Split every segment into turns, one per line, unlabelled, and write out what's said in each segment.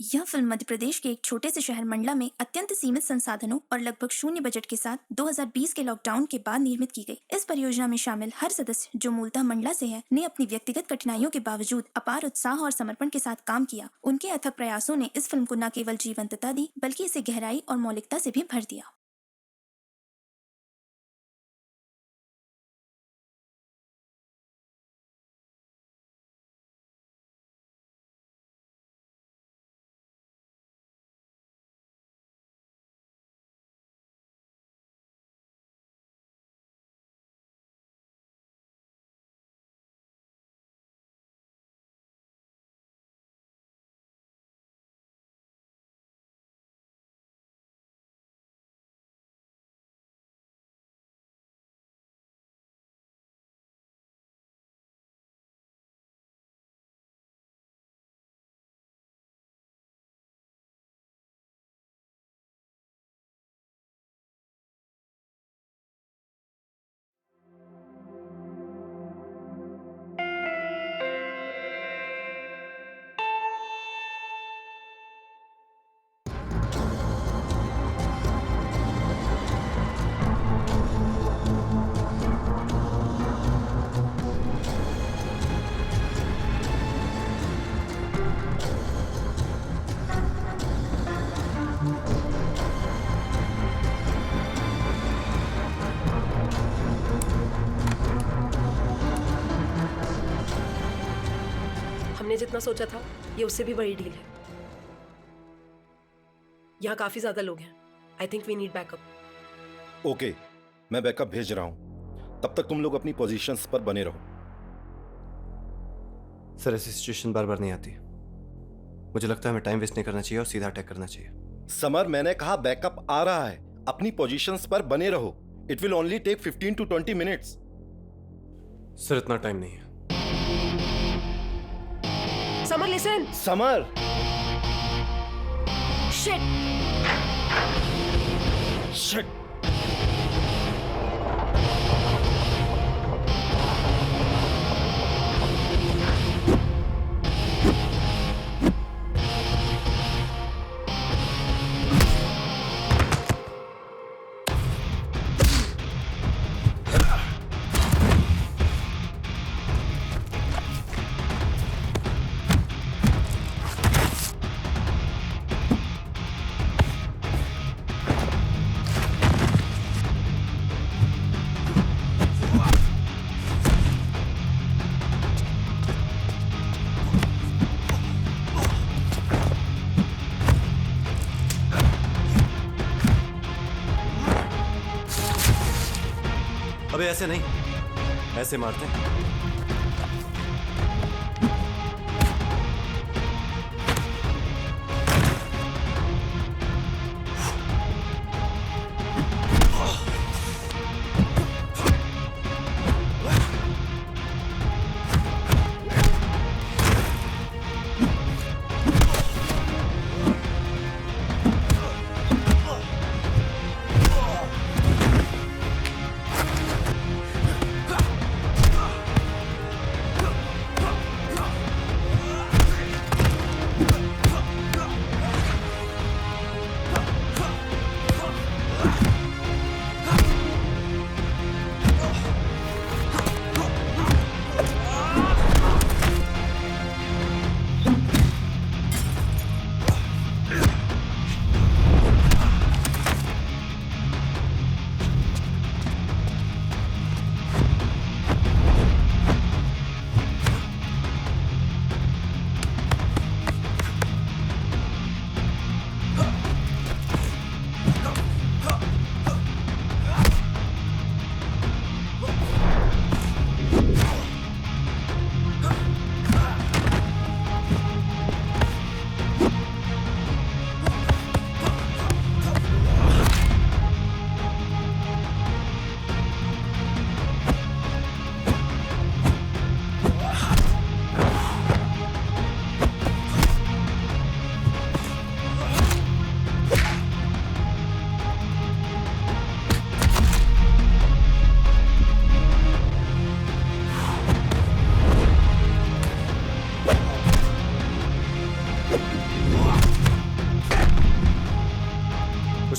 यह फिल्म मध्य प्रदेश के एक छोटे से शहर मंडला में अत्यंत सीमित संसाधनों और लगभग शून्य बजट के साथ 2020 के लॉकडाउन के बाद निर्मित की गई। इस परियोजना में शामिल हर सदस्य, जो मूलतः मंडला से है, ने अपनी व्यक्तिगत कठिनाइयों के बावजूद अपार उत्साह और समर्पण के साथ काम किया। उनके अथक प्रयासों ने इस फिल्म को न केवल जीवंतता दी, बल्कि इसे गहराई और मौलिकता से भी भर दिया।
हमने जितना सोचा था ये उससे भी बड़ी डील है। यहाँ काफी ज्यादा लोग हैं। I think we need backup.
Okay, मैं बैकअप भेज रहा हूं। तब तक तुम लोग अपनी पोजीशंस पर बने रहो।
सर, ऐसी सिचुएशन बार बार नहीं आती। मुझे लगता है हमें टाइम वेस्ट नहीं करना चाहिए और सीधा अटैक करना चाहिए।
समर, मैंने कहा बैकअप आ रहा है। अपनी पोजीशंस पर बने रहो। It will only take 15 to 20 minutes.
Sir, इतना टाइम नहीं है।
Samar listen.
Samar,
shit.
Shit.
अबे ऐसे नहीं, ऐसे मारते हैं।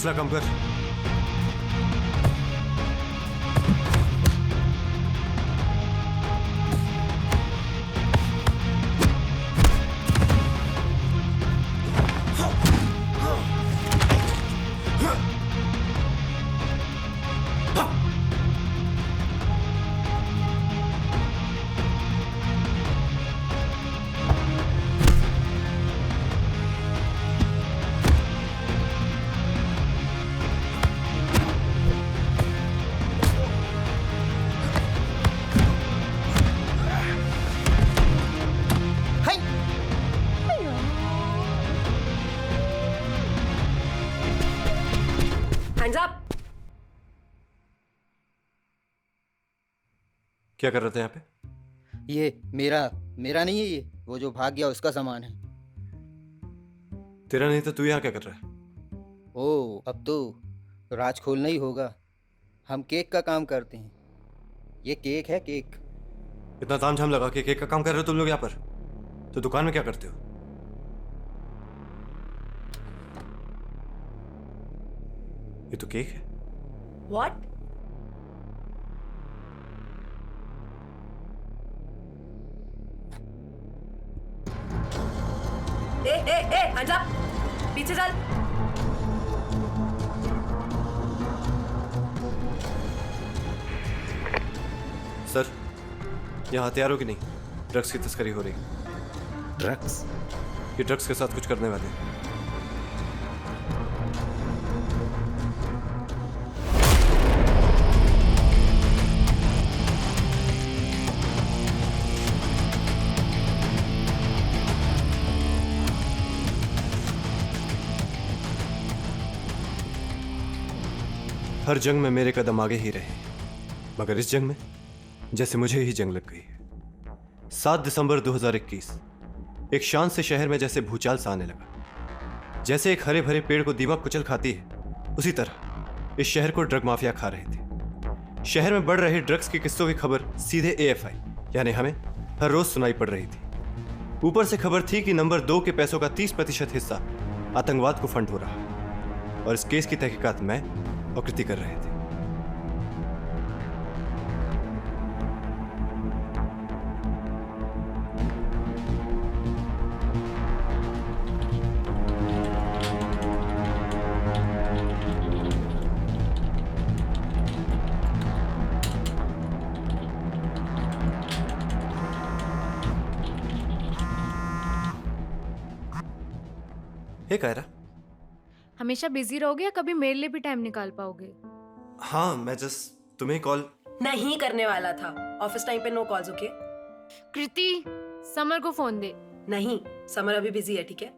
हौसला कम कर।
Hands up!
क्या कर रहे थे यहाँ पे?
ये मेरा नहीं है, ये वो जो भाग गया उसका सामान है।
तेरा नहीं तो तू यहाँ क्या कर रहा है?
ओ, अब तो राज खोलना ही होगा। हम केक का काम करते हैं। ये केक है, केक।
इतना तामझाम लगा के केक का काम कर रहे हो तुम लोग यहाँ पर? तो दुकान में क्या करते हो? ये तो केक है।
What? Hey, hands up! पीछे चल।
सर, यहाँ हथियारों की नहीं, ड्रग्स की तस्करी हो रही।
ड्रग्स?
ये ड्रग्स के साथ कुछ करने वाले हैं। हर जंग में मेरे कदम आगे ही रहे, मगर इस जंग में जैसे मुझे ही जंग लग गई है। 7 दिसंबर 2021 एक शान से शहर में जैसे भूचाल सा आने लगा। जैसे एक हरे भरे पेड़ को दीमक कुचल खाती है, उसी तरह इस शहर को ड्रग माफिया खा रहे थे। शहर में बढ़ रहे ड्रग्स की किस्सों की खबर सीधे AFI यानी हमें हर रोज सुनाई पड़ रही थी। ऊपर से खबर थी कि नंबर 2 के पैसों का 30% हिस्सा आतंकवाद को फंड हो रहा है, और इस केस की तहकीकात मैं और कृति कर रहे थे। हे कायरा,
हमेशा बिजी रहोगे या कभी मेरे लिए भी टाइम निकाल पाओगे?
हाँ, मैं जस्ट तुम्हें कॉल
नहीं करने वाला था। ऑफिस टाइम पे नो कॉल्स, ओके?
कृति, समर को फोन दे।
नहीं, समर अभी बिजी है, ठीक है?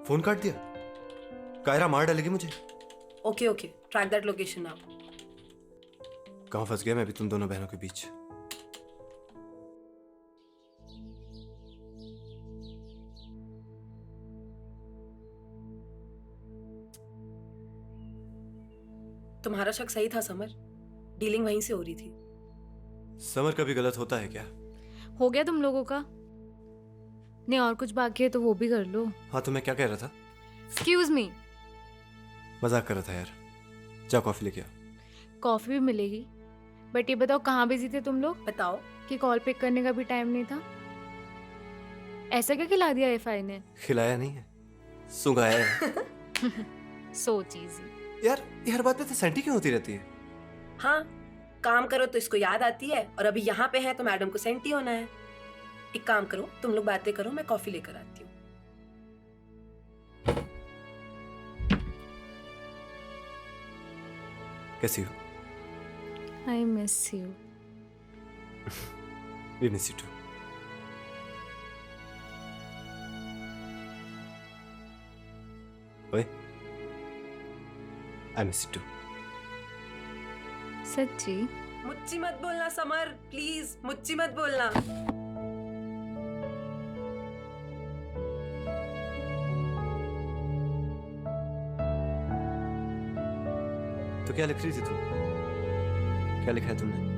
फोन काट दिया। कायरा मार डालेगी मुझे।
Okay, track that location now.
कहाँ फंस गया मैं भी तुम दोनों बहनों के बीच।
तुम्हारा शक सही था समर, डीलिंग वहीं से हो रही थी।
समर कभी गलत होता है क्या?
हो गया तुम लोगों का? नहीं, और कुछ बाकी है तो वो भी कर लो।
हाँ, तो मैं क्या कह रहा था?
Excuse me.
मजाक कर रहा था यार। जा कॉफी लेके आ।
कॉफी भी मिलेगी, बट ये बताओ कहाँ बिजी थे तुम लोग
बताओ।
कि कॉल पिक करने का भी टाइम नहीं था? ऐसा क्या खिला दिया AFI ने?
खिलाया नहीं है, सुंघाया है।
सो चीजी।
यार हर बात पे तो सेंटी क्यों होती रहती है?
हाँ, काम करो तो इसको याद आती है, और अभी यहाँ पे है तो मैडम को सेंटी होना है। एक काम करो, तुम लोग बातें करो, मैं कॉफी लेकर आती हूँ।
कैसी हो?
I miss you.
We miss you too. ओए, आई मिस यू टू।
सच्ची?
मुच्ची मत बोलना समर, प्लीज मुच्ची मत बोलना।
तो क्या लिख रही थी तुम? क्या लिखा है तुमने?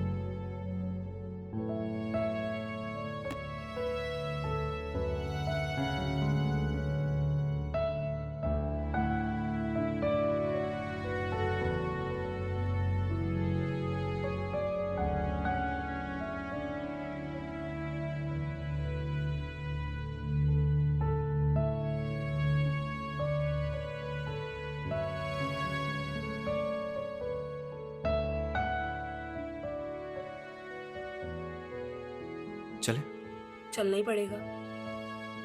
चलना ही पड़ेगा।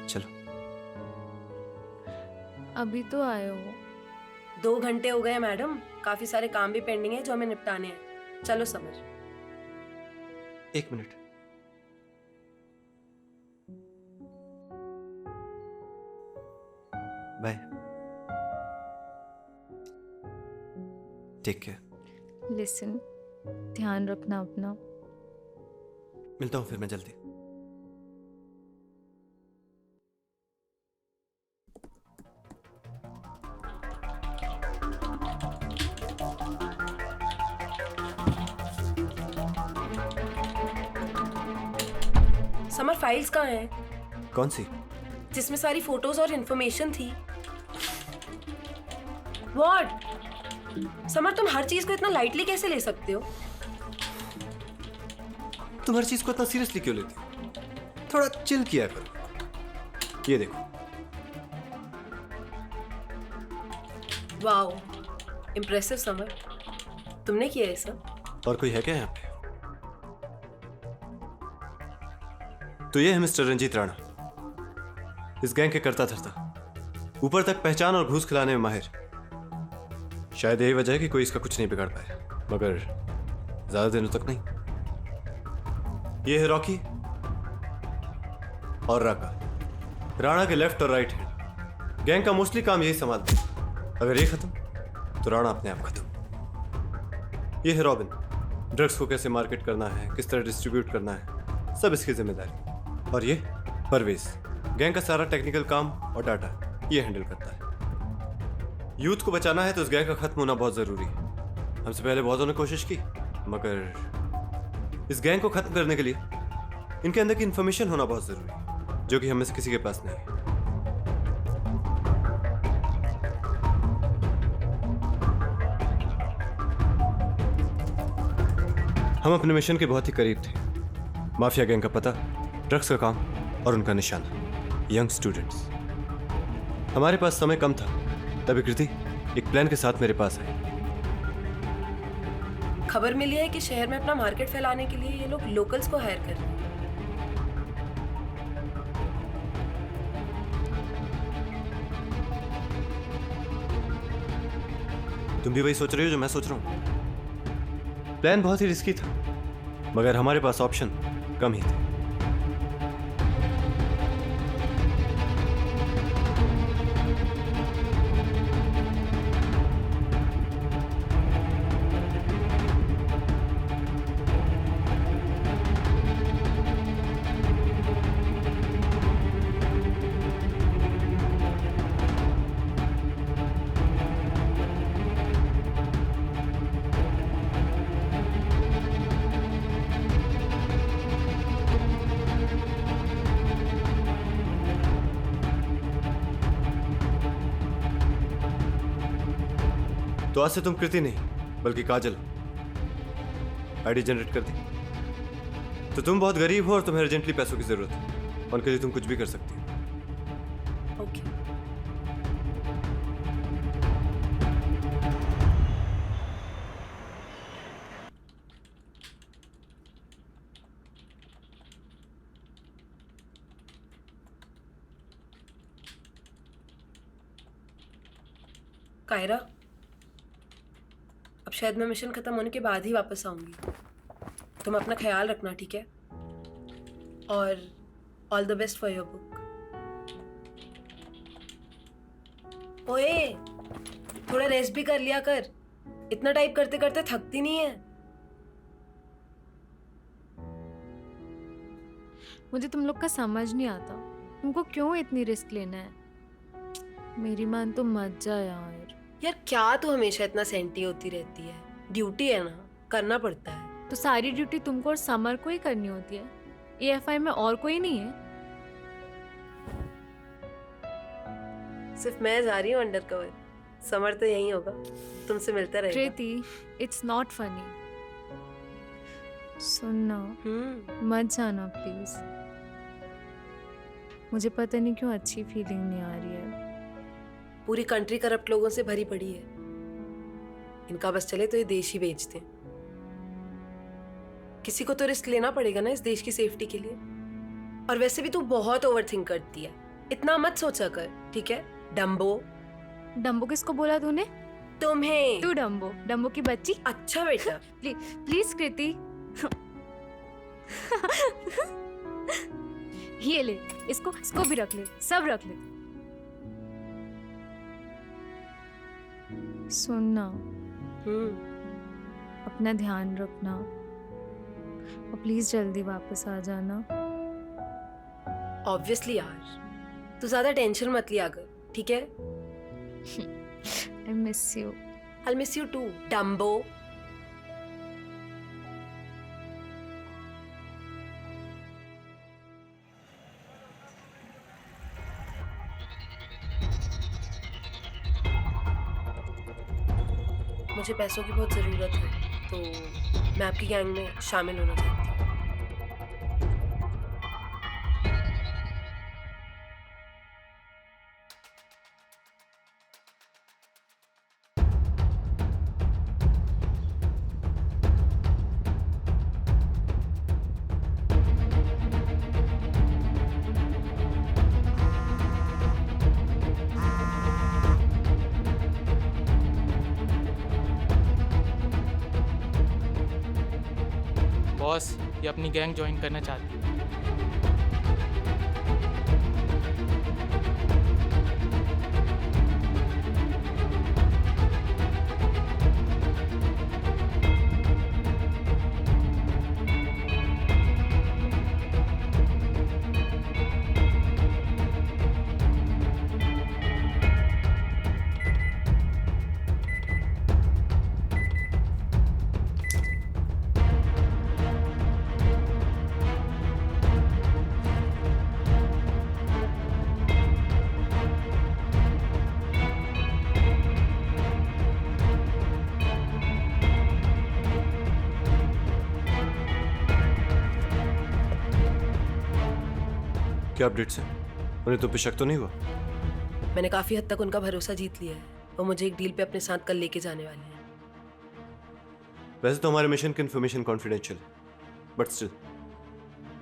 चलो।
अभी तो आए हो।
2 घंटे हो गए मैडम, काफी सारे काम भी पेंडिंग है जो हमें निपटाने हैं। चलो समर।
1 मिनट। बाय। Take care.
लिसन, ध्यान रखना अपना।
मिलता हूँ फिर मैं जल्दी।
समर फाइल्स कहाँ हैं?
कौन सी?
जिसमें सारी फोटोज और इन्फॉर्मेशन थी। व्हाट? समर तुम हर चीज को इतना लाइटली कैसे ले सकते हो?
तुम हर चीज को इतना सीरियसली क्यों लेती हो? थोड़ा चिल किया करो। ये देखो।
वाओ, इम्प्रेसिव समर, तुमने किया है सब?
और कोई है क्या यहाँ पे? तो ये है मिस्टर रंजीत राणा, इस गैंग के करता धरता, ऊपर तक पहचान और घूस खिलाने में माहिर। शायद यही वजह है कि कोई इसका कुछ नहीं बिगाड़ पाया, मगर ज्यादा दिनों तक नहीं। ये है रॉकी और राका, राणा के लेफ्ट और राइट हैंड। गैंग का मोस्टली काम यही संभालते हैं। अगर ये खत्म तो राणा अपने आप खत्म। ये है रॉबिन, ड्रग्स को कैसे मार्केट करना है, किस तरह डिस्ट्रीब्यूट करना है, सब इसकी जिम्मेदारी। और ये परवेज, गैंग का सारा टेक्निकल काम और डाटा ये हैंडल करता है। यूथ को बचाना है तो इस गैंग का खत्म होना बहुत जरूरी है। हमसे पहले बहुतों ने कोशिश की, मगर इस गैंग को खत्म करने के लिए इनके अंदर की इंफॉर्मेशन होना बहुत जरूरी है, जो कि हम में से किसी के पास नहीं है। हम अपने मिशन के बहुत ही करीब थे। माफिया गैंग का पता, ड्रग्स का काम और उनका निशाना यंग स्टूडेंट्स। हमारे पास समय कम था, तभी कृति एक प्लान के साथ मेरे पास आई।
खबर मिली है कि शहर में अपना मार्केट फैलाने के लिए ये लोग लोकल्स को हायर कर रहे हैं।
तुम भी वही सोच रही हो जो मैं सोच रहा हूं? प्लान बहुत ही रिस्की था, मगर हमारे पास ऑप्शन कम ही थे। तो आज से तुम कृति नहीं बल्कि काजल आईडी जनरेट कर दी। तो तुम बहुत गरीब हो और तुम्हें अर्जेंटली पैसों की जरूरत है, उनके लिए तुम कुछ भी कर सकती हो।
ओके। कायरा, अब शायद मैं मिशन खत्म होने के बाद ही वापस आऊंगी। तुम अपना ख्याल रखना, ठीक है? और all the best for your book. ओए, थोड़ा रेस्ट भी कर लिया कर, इतना टाइप करते करते थकती नहीं है।
मुझे तुम लोग का समझ नहीं आता, तुमको क्यों इतनी रिस्क लेना है? मेरी मान तो मत जा यार।
यार क्या तू हमेशा इतना सेंटी होती रहती है? ड्यूटी है ना, करना पड़ता है।
तो सारी ड्यूटी तुमको और समर को ही करनी होती है, एएफआई में और कोई नहीं है?
सिर्फ मैं जा रही हूँ अंडर कवर, समर तो यही होगा, तुमसे मिलता रहेगा।
कृति, इट्स नॉट फनी। सुनना, मत जाना प्लीज। मुझे पता नहीं क्यों अच्छी फीलिंग नहीं आ रही है।
पूरी कंट्री करप्ट लोगों से भरी पड़ी है, इनका बस चले तो ये देश ही बेच दें। किसी को तो रिस्क लेना पड़ेगा ना इस देश की सेफ्टी के लिए। और वैसे भी तू बहुत ओवर थिंक करती है, इतना मत सोचा कर, ठीक है? डम्बो।
डम्बो किसको बोला तूने?
तुम्हें।
तू डम्बो, डम्बो की बच्ची।
अच्छा बेटा।
प्लीज कृति। ये ले, इसको भी रख ले, सब रख ले। सुनना, अपना ध्यान रखना और प्लीज जल्दी वापस आ जाना।
ऑब्वियसली यार, तू ज्यादा टेंशन मत लिया कर, ठीक है?
आई miss you.
I'll miss you too, Dumbo. मुझे पैसों की बहुत ज़रूरत है, तो मैं आपकी गैंग में शामिल होना चाहती हूँ।
बॉस, ये अपनी गैंग ज्वाइन करना चाहती है।
क्या अपडेट्स हैं? उन्हें तुम पे शक तो नहीं हुआ?
मैंने काफ़ी हद तक उनका भरोसा जीत लिया है। वो मुझे एक डील पे अपने साथ कल लेके जाने वाले हैं।
वैसे तो हमारे मिशन की इन्फॉर्मेशन कॉन्फिडेंशियल है, बट स्टिल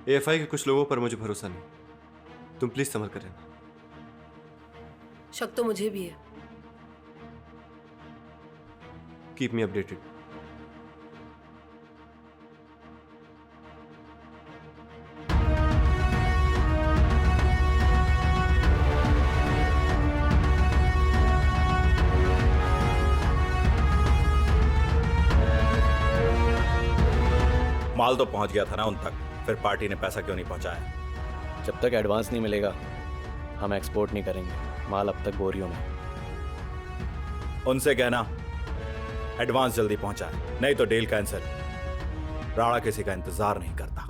AFI के कुछ लोगों पर मुझे भरोसा नहीं। तुम प्लीज संभल कर रहना।
शक तो मुझे भी है।
Keep me updated.
माल तो पहुंच गया था ना उन तक, फिर पार्टी ने पैसा क्यों नहीं पहुंचाया?
जब तक एडवांस नहीं मिलेगा हम एक्सपोर्ट नहीं करेंगे। माल अब तक बोरियों में।
उनसे कहना एडवांस जल्दी पहुंचाए, नहीं तो डील कैंसिल। राणा किसी का इंतजार नहीं करता।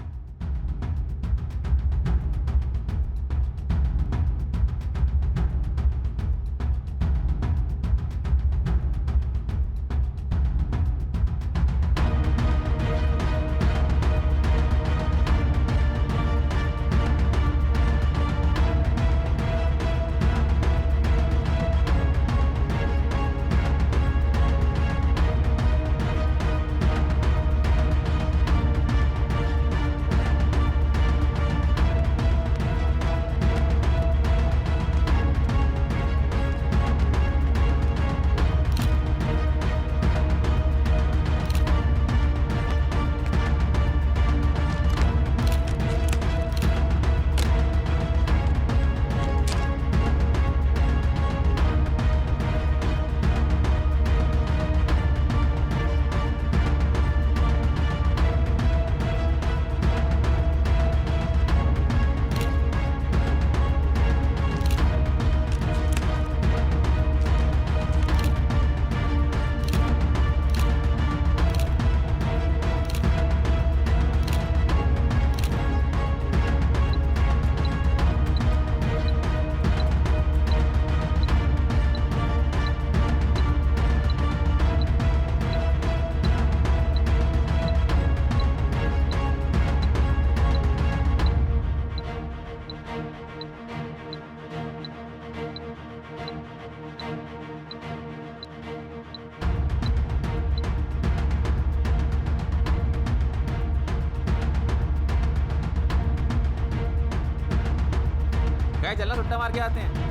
चाय चलना सुट्टा मार के आते हैं।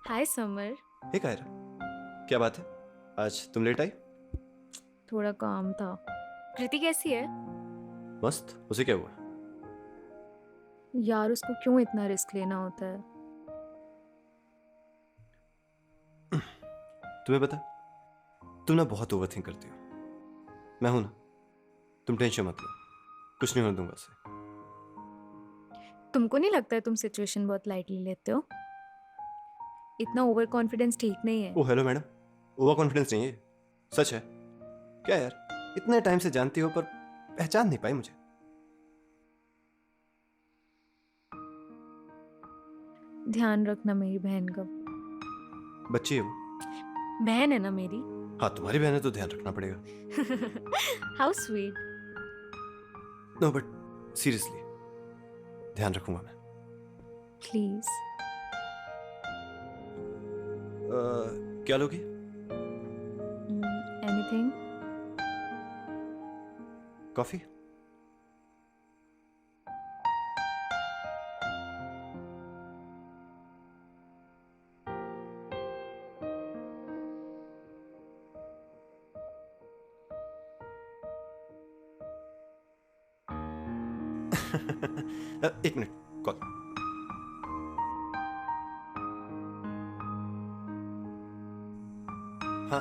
हाय समर।
हे कायरा, क्या बात है? आज तुम लेट आई?
थोड़ा काम था। कृति कैसी है?
मस्त। उसे क्या हुआ?
यार उसको क्यों इतना रिस्क लेना होता है?
तुम्हें पता, तुम ना बहुत ओवर थिंक करती हो। मैं हूं ना, तुम टेंशन मत लो, कुछ नहीं होने दूंगा उसे।
तुमको नहीं लगता है तुम सिचुएशन बहुत लाइटली लेते हो? इतना ओवर कॉन्फिडेंस ठीक नहीं है।
ओ हेलो मैडम, ओवर कॉन्फिडेंस नहीं है, सच है। क्या यार, इतने टाइम से जानती हो पर पहचान नहीं पाई मुझे।
ध्यान रखना मेरी बहन का।
बच्ची है वो।
बहन है ना मेरी।
हाँ तुम्हारी बहन है तो ध्यान रखना पड़ेगा।
How sweet.
No but seriously ध्यान रखूंगा मैं।
प्लीज।
क्या लोगी?
एनीथिंग।
कॉफी? एक मिनट, कॉल। हाँ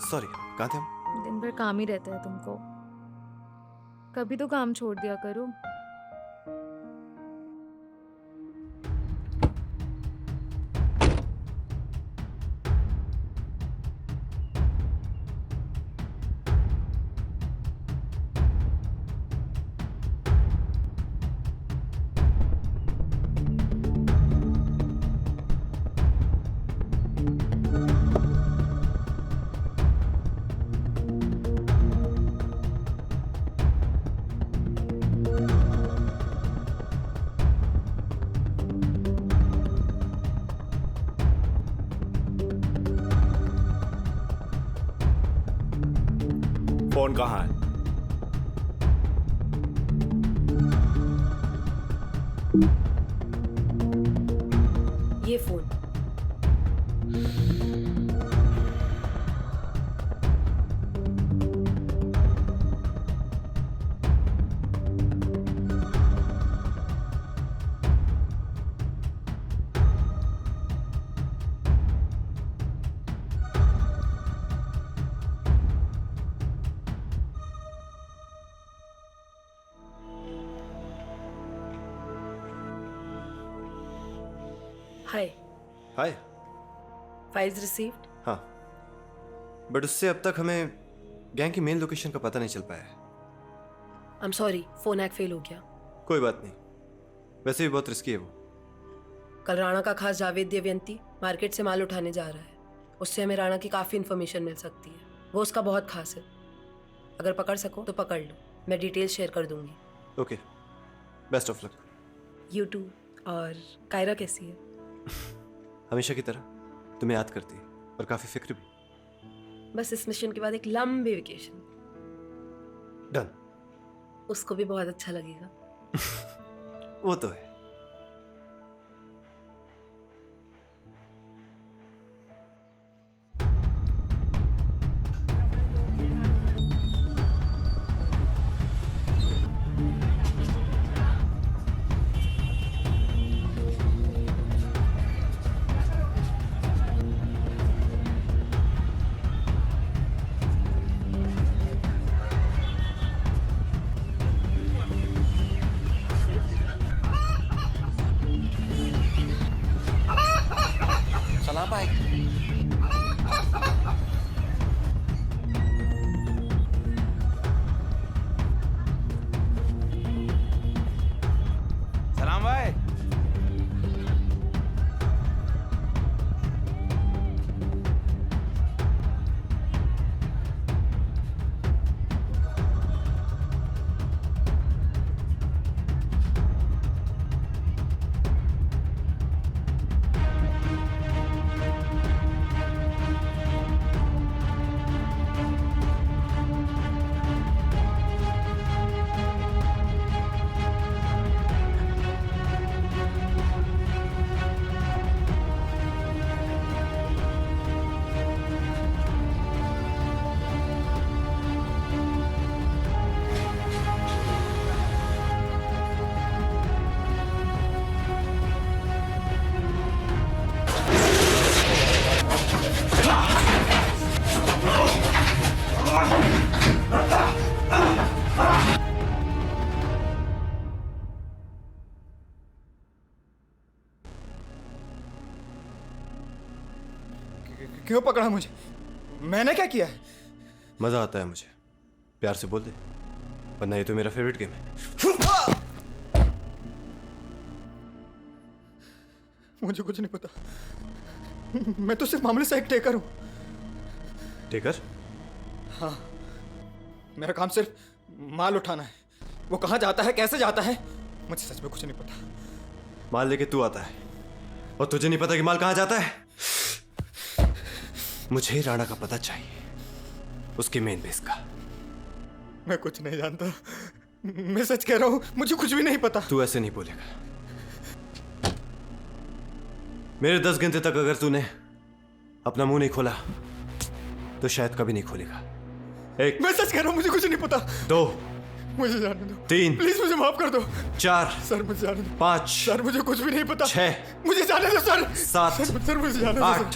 सॉरी, कहाँ थे हम?
दिन भर काम ही रहता है तुमको, कभी तो काम छोड़ दिया करो।
फोन कहाँ है?
ये phone. Hi.
Hi.
Files received?
हाँ, बट उससे अब तक हमें गैंग की मेन लोकेशन का पता नहीं चल पाया है।
I am sorry, phone hack fail हो गया।
कोई बात नहीं, वैसे भी बहुत रिस्की है वो।
कल राणा का खास जावेद देवयंती मार्केट से माल उठाने जा रहा है। उससे हमें राणा की काफ़ी इन्फॉर्मेशन मिल सकती है। वो उसका बहुत खास है। अगर पकड़ सको तो पकड़ लो, मैं डिटेल्स शेयर कर दूंगी।
Okay, best of luck.
You too. और कायरा कैसी है?
हमेशा की तरह तुम्हें याद करती है और काफी फिक्र भी।
बस इस मिशन के बाद एक लंबी वेकेशन।
डन।
उसको भी बहुत अच्छा लगेगा।
वो तो है।
सलाम भाई। सलाम भाई।
क्यों पकड़ा मुझे? मैंने क्या किया है?
मजा आता है मुझे, प्यार से बोल दे, वरना ये तो मेरा फेवरेट गेम है।
मुझे कुछ नहीं पता। मैं तो सिर्फ मामले से एक टेकर हूं।
टेकर?
हाँ, मेरा काम सिर्फ माल उठाना है। वो कहाँ जाता है, कैसे जाता है, मुझे सच में कुछ नहीं पता।
माल लेके तू आता है और तुझे नहीं पता कि माल कहाँ जाता है? मुझे राणा का पता चाहिए, उसकी मेन बेस का।
मैं कुछ नहीं जानता, मैं सच कह रहा हूं, मुझे कुछ भी नहीं पता।
तू ऐसे नहीं बोलेगा। मेरे 10 घंटे तक अगर तूने अपना मुंह नहीं खोला तो शायद कभी नहीं खोलेगा। 1,
मैं सच कह रहा हूं, मुझे कुछ नहीं पता।
2,
मुझे जाने दो।
3,
प्लीज मुझे माफ कर दो।
4,
सर मुझे जाने दो।
5,
सर मुझे कुछ भी नहीं पता।
6,
मुझे जाने दो सर।
7,
सर मुझे जाने दो।
8,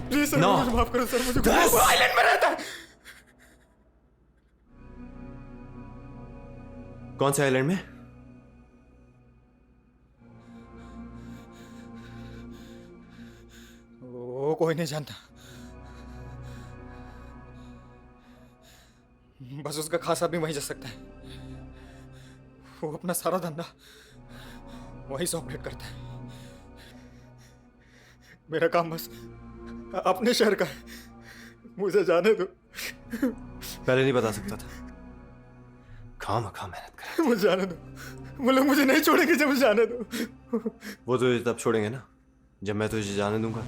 प्लीज सर
9,
मुझे माफ करो सर। मुझे
10।
वो आइलैंड में रहता है।
कौन से आइलैंड में?
वो कोई नहीं जानता, बस उसका खास आदमी वहीं जा सकता है। वो अपना सारा धंधा वहीं से ऑपरेट करता है। मेरा काम बस अपने शहर का है, मुझे जाने दो।
पहले नहीं बता सकता था, खाम मेहनत कर।
मुझे जाने दो, वो लोग मुझे नहीं छोड़ेंगे जब मुझे जाने दो।
वो तुझे तब छोड़ेंगे ना जब मैं तुझे जाने दूंगा।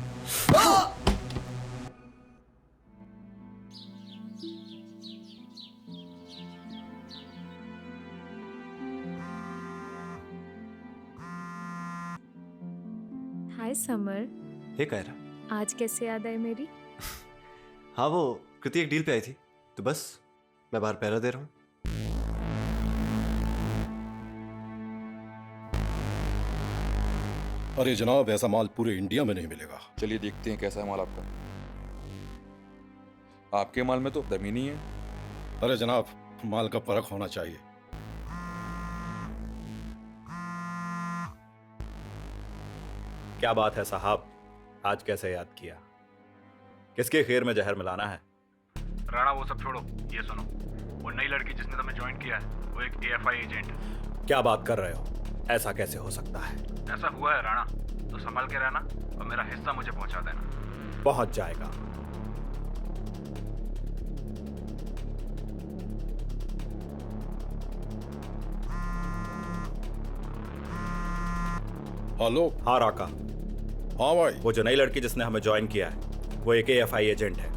हाय समर,
हे कायरा।
आज कैसे याद आई मेरी?
हाँ, वो कृति एक डील पे आई थी, तो बस मैं बाहर पहरा दे रहा हूँ।
अरे जनाब, ऐसा माल पूरे इंडिया में नहीं मिलेगा।
चलिए देखते हैं कैसा है माल आपका। आपके माल में तो दम ही नहीं है।
अरे जनाब, माल का परख होना चाहिए।
क्या बात है साहब, आज कैसे याद किया? किसके खैर में जहर मिलाना है?
राणा वो सब छोड़ो, ये सुनो। वो नई लड़की जिसने तुम्हें ज्वाइन किया है वो एक AFI एजेंट है।
क्या बात कर रहे हो? ऐसा कैसे हो सकता है?
ऐसा हुआ है राणा, तो संभल के रहना और मेरा हिस्सा मुझे पहुंचा देना।
पहुंच जाएगा।
हेलो।
हाँ राका।
हाँ भाई।
वो जो नई लड़की जिसने हमें ज्वाइन किया है वो एक AFI एजेंट है।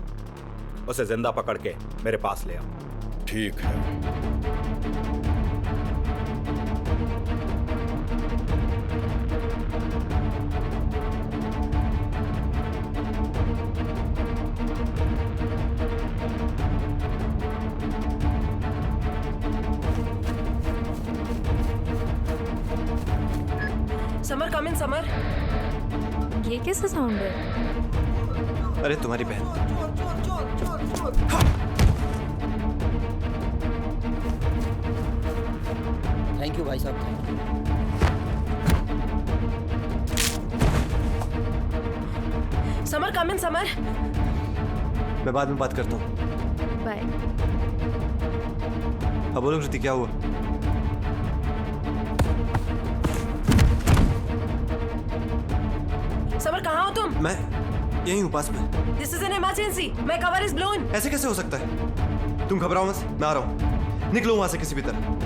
उसे जिंदा पकड़ के मेरे पास ले आओ।
ठीक है।
Summer, come in summer.
ये कैसा साउंड है?
अरे तुम्हारी बहन।
थैंक यू भाई साहब, thank you.
Summer come in summer.
मैं बाद में बात करता हूँ।
बाय।
अब बोलो कृति, क्या हुआ?
समर कहाँ हो तुम?
मैं यहीं हूँ पास में।
This is an emergency, my cover is blown.
ऐसे कैसे हो सकता है? तुम घबराओ मत, मैं आ रहा हूँ। निकलो वहां से किसी भी तरह।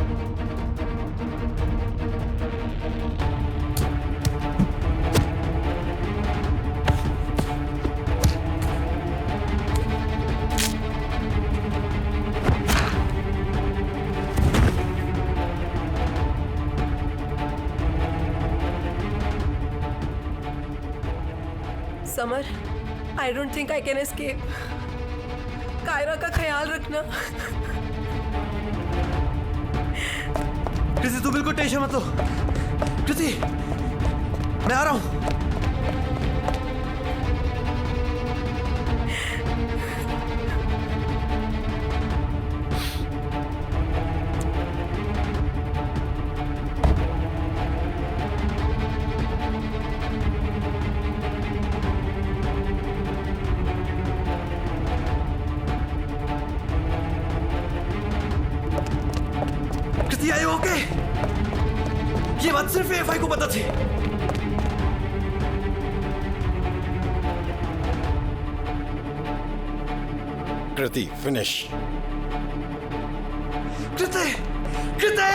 Samar, I don't think I can escape. Kaira का ख्याल रखना।
कृति तू बिल्कुल टेंशन मत लो। कृति, मैं आ रहा हूँ। कृति, आई ओके? ये बात सिर्फ एफआई को पता थी।
कृति, फिनिश।
कृति, कृति!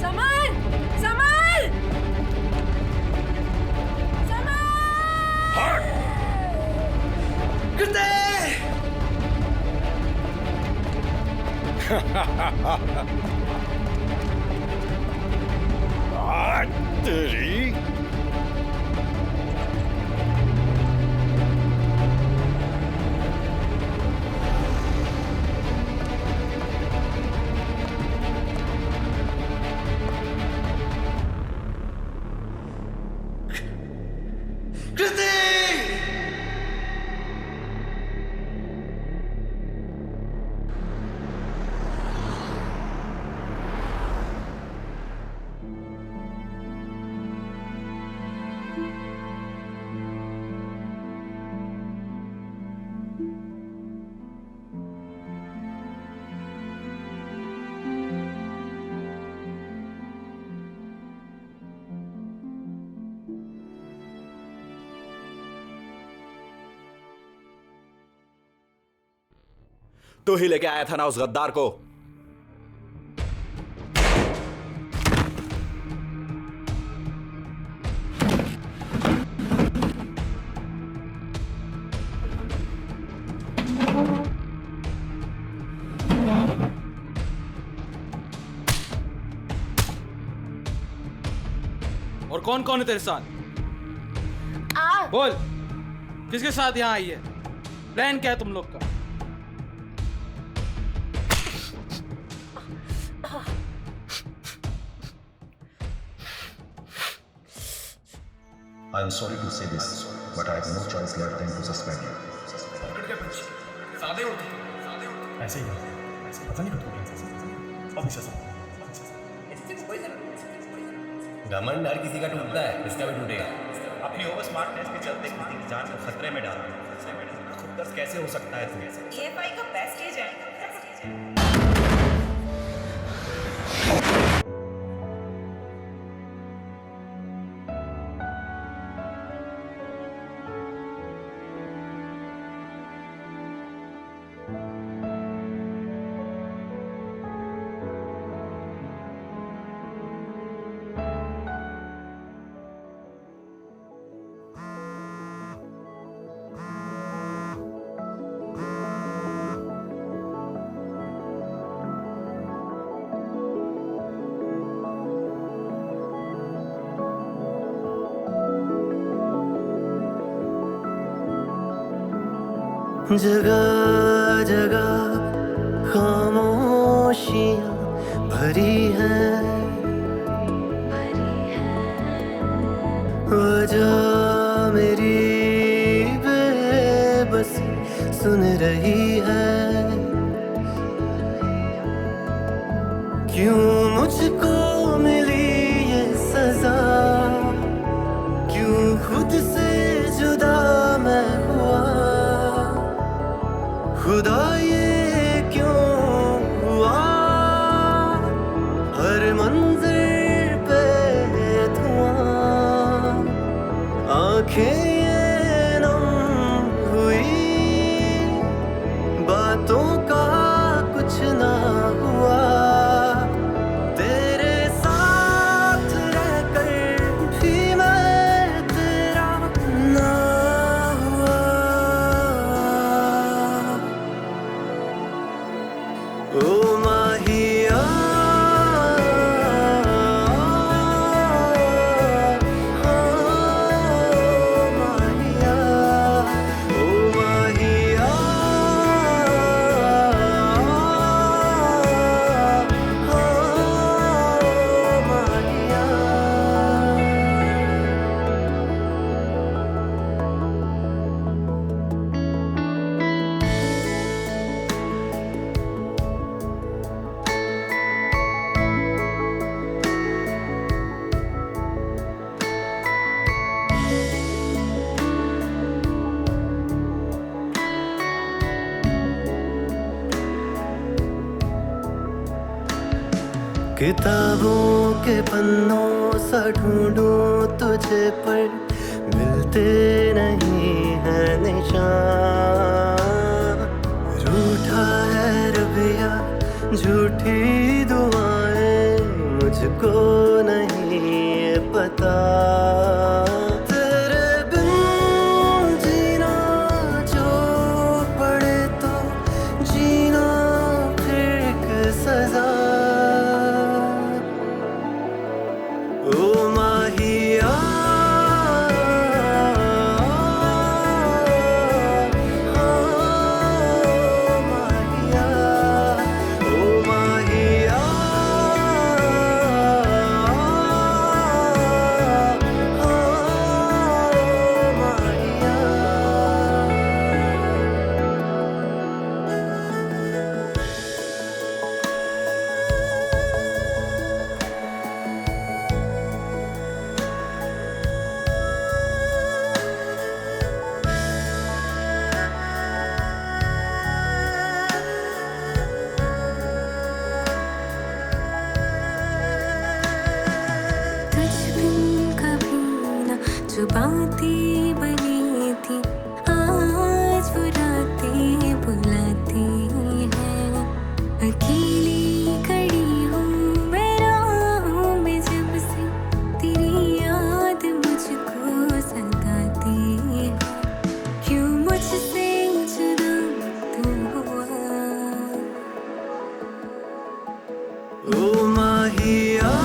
समर! समर! समर!
कृति!
तेरी
कृति!
तू ही लेके आया था ना उस गद्दार को।
और कौन कौन है तेरे साथ? बोल, किसके साथ यहाँ आई है? प्लान क्या है तुम लोग का?
I am sorry to say this, but I have no choice left than to suspend you.
ऐसे ही पता नहीं कब
घमंड हर किसी का टूटता है, इसका भी टूटेगा।
अपनी ओवर स्मार्टनेस के चलते किसी की जान को खतरे में डाल दिया। खुदगर्ज कैसे हो सकता है तू?
एएफआई का बेस्ट एजेंट। जगह जगह खामोशियाँ भरी हैं, वजह मेरी बेबसी सुन रही है। क्यों मुझको मिली ये सजा, क्यों खुद से जुदा मैं हुआ, खुदा ये क्यों हुआ। हर मंजिल पे धुआं, आंखें ये नम हुई, बातों का कुछ ना हुआ। तेरे साथ रहकर भी मैं तेरा ना हुआ। ओ माहिया, किताबों के पन्नों सा ढूंढूं तुझे पर मिलते नहीं है निशान। रूठा है रबिया, झूठी दुआएं, मुझको नहीं ये पता। तेरे बिन जीना जो पड़े तो जीना फिर एक सजा। ओ माहिया,
जो बातें बनी थी आज वो रातें बुलाती हैं। अकेली खड़ी हूँ मैं राहों में जब से, तेरी याद मुझको सताती है। क्यों मुझसे जुदा तू हुआ।
ओ माहिया,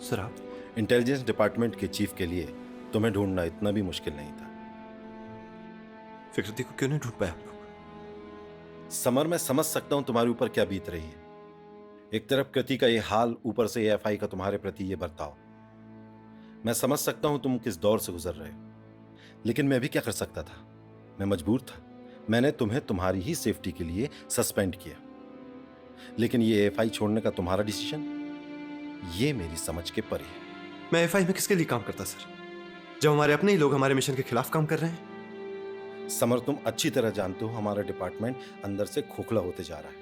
सर आप इंटेलिजेंस डिपार्टमेंट के चीफ के लिए तुम्हें ढूंढना इतना भी मुश्किल नहीं था।
विकृति को क्यों नहीं ढूंढ पाए आप लोग?
समर, मैं समझ सकता हूं तुम्हारे ऊपर क्या बीत रही है। एक तरफ कृति का ये हाल, ऊपर से एएफआई का तुम्हारे प्रति ये बर्ताव। मैं समझ सकता हूं तुम किस दौर से गुजर रहे हो, लेकिन मैं भी क्या कर सकता था। मैं मजबूर था। मैंने तुम्हें तुम्हारी ही सेफ्टी के लिए सस्पेंड किया, लेकिन ये एएफआई छोड़ने का तुम्हारा डिसीजन, ये मेरी समझ के परे है।
मैं एफआई में किसके लिए काम करता सर, जब हमारे अपने ही लोग हमारे मिशन के खिलाफ काम कर रहे हैं?
समर, तुम अच्छी तरह जानते हो हमारा डिपार्टमेंट अंदर से खोखला होते जा रहा है,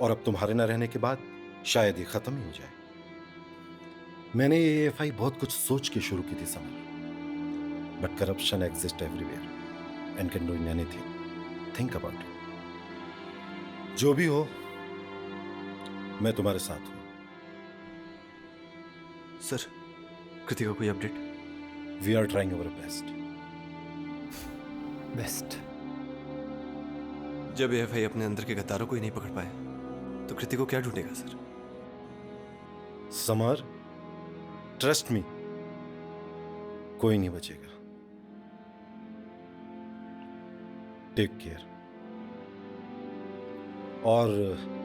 और अब तुम्हारे न रहने के बाद शायद ये खत्म ही हो जाए। मैंने ये एफआई बहुत कुछ सोच के शुरू की थी summer, but corruption exist everywhere and can do anything. Think about it. जो भी हो, मैं तुम्हारे साथ हूं।
सर, कृति को कोई update?
We are trying our best.
Best? जब एफआई अपने अंदर के गद्दारों को ही नहीं पकड़ पाए तो कृति को क्या ढूंढेगा सर?
समर, ट्रस्ट मी, कोई नहीं बचेगा। Take care. और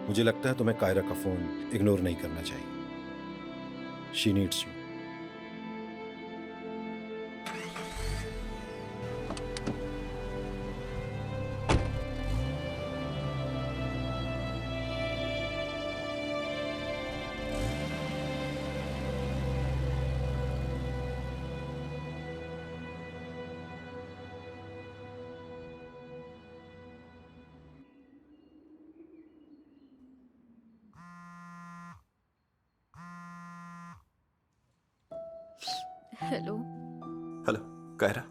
मुझे लगता है तुम्हें कायरा का फोन इग्नोर नहीं करना चाहिए। She needs you.
Hello.
Hello Kaira.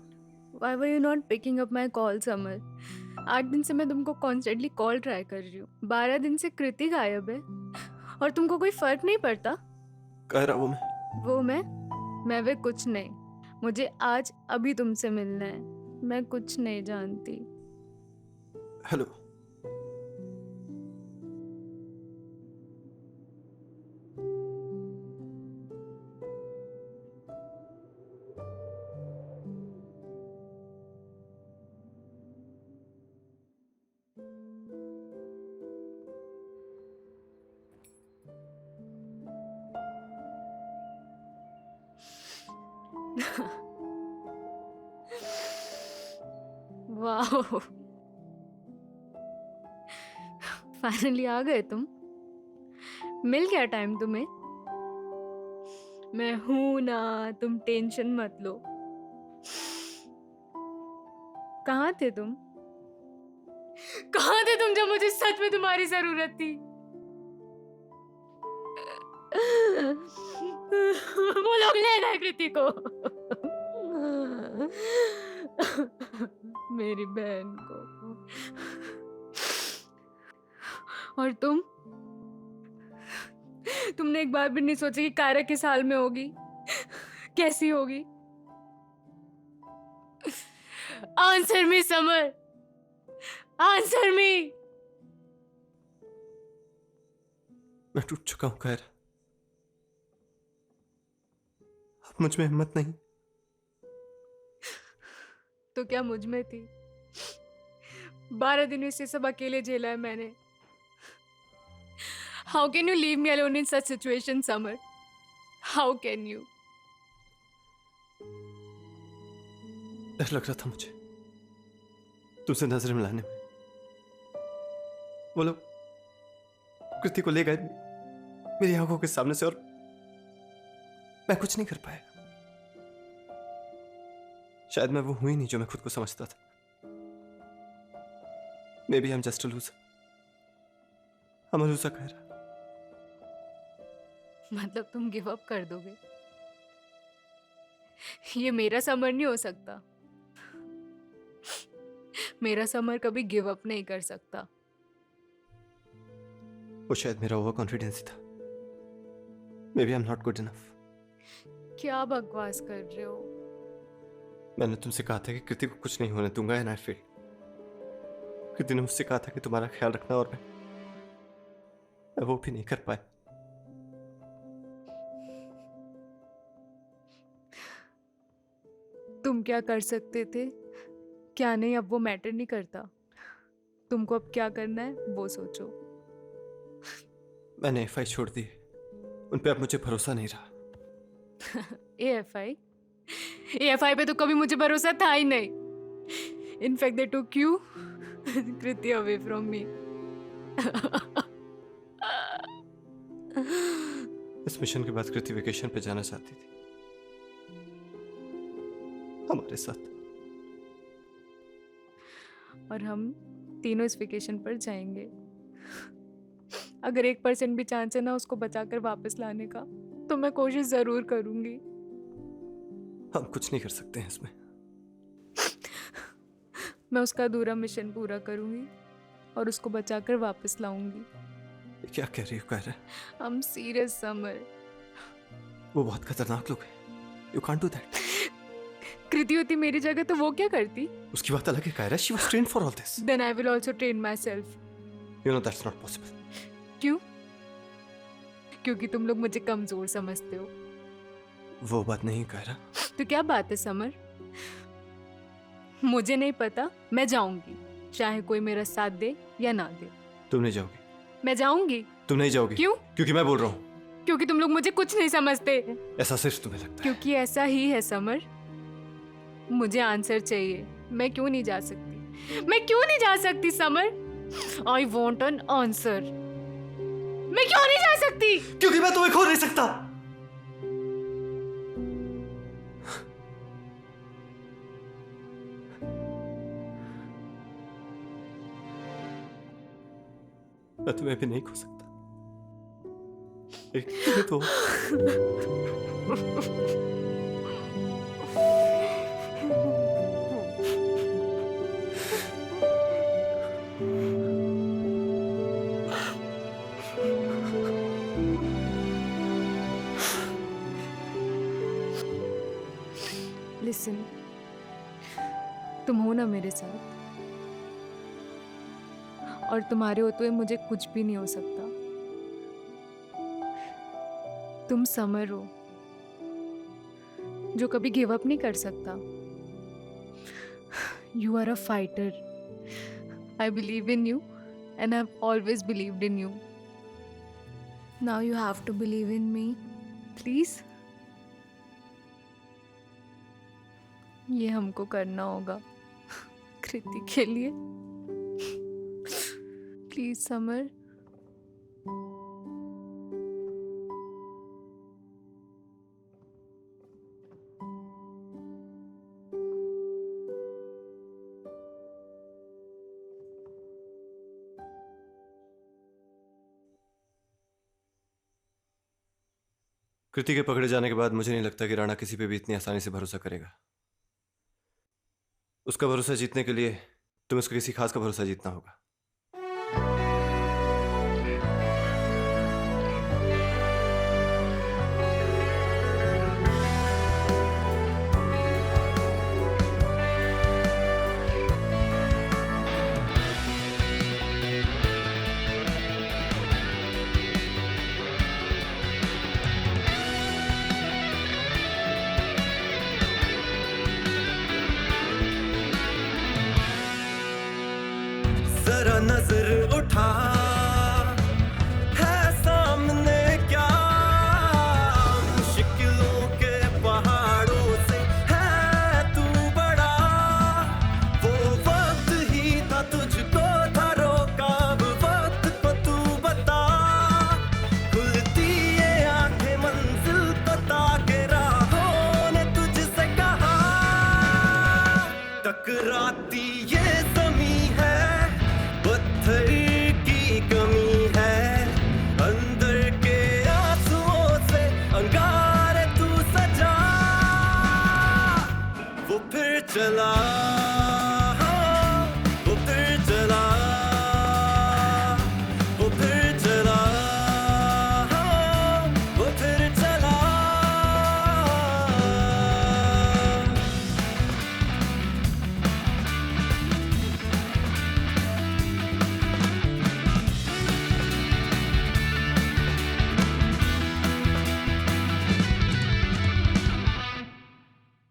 Why were you not picking up my call, Samar? 8 दिन से मैं तुमको कॉन्स्टेंटली कॉल ट्राई कर रही हूँ। 12 दिन से कृति गायब है और तुमको कोई फर्क नहीं पड़ता?
कायरा, वो
मैं कुछ नहीं। मुझे आज अभी तुमसे मिलना है। मैं कुछ नहीं जानती।
हेलो।
वाह, फाइनली आ गए तुम। मिल गया टाइम तुम्हें? मैं हूं ना, तुम टेंशन मत लो। कहाँ थे तुम? कहाँ थे तुम जब मुझे सच में तुम्हारी जरूरत थी? वो लोग ले गए कृति को, मेरी बहन को। और तुमने एक बार भी नहीं सोचा कि कायरा किस हाल में होगी, कैसी होगी? Answer me summer, answer me.
मैं टूट चुका हूं कायरा, अब मुझ में हिम्मत नहीं।
तो क्या मुझ में थी? 12 दिनों से सब अकेले झेला है मैंने। How can you leave me alone in such situation summer? How can you?
डर लग रहा था मुझे तुमसे नजर मिलाने में। वो लोग कृति को ले गए मेरी आंखों के सामने से और मैं कुछ नहीं कर पाया। शायद मैं वो हुई नहीं जो मैं खुद को समझता था। Maybe I am just a loser. I'm a loser, Kaira.
मतलब तुम गिव अप कर दोगे? ये मेरा समर नहीं हो सकता। मेरा समर कभी गिव अप नहीं कर सकता।
वो शायद मेरा ओवर कॉन्फिडेंस ही था। Maybe I am not good enough.
क्या बकवास कर रहे हो?
मैंने तुमसे कहा था कि कृति को कुछ नहीं होने दूंगा एंड आई फेल्ड। कृति ने मुझसे कहा था कि तुम्हारा ख्याल रखना और मैं वो भी नहीं कर पाया।
तुम क्या कर सकते थे, क्या नहीं, अब वो मैटर नहीं करता। तुमको अब क्या करना है वो सोचो।
मैंने एफआई छोड़ दी, उन पे अब मुझे भरोसा नहीं रहा।
एएफआई पे तो कभी मुझे भरोसा था ही नहीं। In fact they took you Kriti away from me.
इस मिशन के बाद कृति वेकेशन पे जाना चाहती थी, हमारे साथ।
और हम तीनों इस वेकेशन पर जाएंगे। अगर 1% भी चांस है ना उसको बचाकर वापस लाने का, तो मैं कोशिश जरूर करूंगी।
हम कुछ नहीं कर सकते हैं इसमें।
मैं उसका अधूरा मिशन पूरा करूंगी और उसको बचाकर वापस लाऊंगी।
ये क्या कह रही हो Kaira?
I am serious Samar.
वो बहुत खतरनाक लोग हैं। You can't do that.
Kriti होती मेरी जगह तो वो क्या करती?
उसकी बात अलग है Kaira. She was trained for all this.
Then I will also train myself.
You know that's not possible.
क्यों? क्योंकि तुम लोग मुझे कमजोर समझते हो।
वो बात नहीं कायरा।
तो क्या बात है समर? मुझे नहीं पता, मैं जाऊंगी, चाहे कोई मेरा साथ दे या ना दे।
तुम नहीं जाओगी?
मैं जाऊंगी।
तुम नहीं जाओगी?
क्यों?
क्योंकि मैं बोल रहा हूँ।
क्योंकि तुम लोग मुझे कुछ नहीं समझते।
ऐसा सिर्फ तुम्हें लगता है।
क्योंकि ऐसा ही है समर। मुझे आंसर चाहिए। मैं क्यों नहीं जा सकती? मैं क्यों नहीं जा सकती summer? I want an answer. मैं क्यों नहीं जा सकती?
क्योंकि मैं तुम्हें खो नहीं सकता। मैं तुम्हें भी नहीं खो सकता। एक तो
लिसन, तुम हो ना मेरे साथ, और तुम्हारे होते हुए मुझे कुछ भी नहीं हो सकता। तुम समर हो जो कभी गिव अप नहीं कर सकता। You are a fighter. I believe in you and I have always believed in you. Now you have to believe in me, please. ये हमको करना होगा कृति के लिए। Please summer.
कृति के पकड़े जाने के बाद मुझे नहीं लगता कि राणा किसी पे भी इतनी आसानी से भरोसा करेगा। उसका भरोसा जीतने के लिए तुम्हें उसके किसी खास का भरोसा जीतना होगा।
जरा नजर उठा है सामने क्या, मुश्किलों के पहाड़ों से है तू बड़ा। वो वक्त ही था तुझको था रोका, अब वक्त को तू बता। खुलती ये आंखें मंजिल को ताके राहों ने तुझसे कहा। टकराती ये ज़मीं है, पत्थर की कमी है, अंदर के आंसुओं से अंगारे तू सजा। वो फिर चला, वो फिर चला, वो फिर चला, वो फिर चला।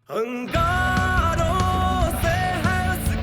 अंगारों से है उसकी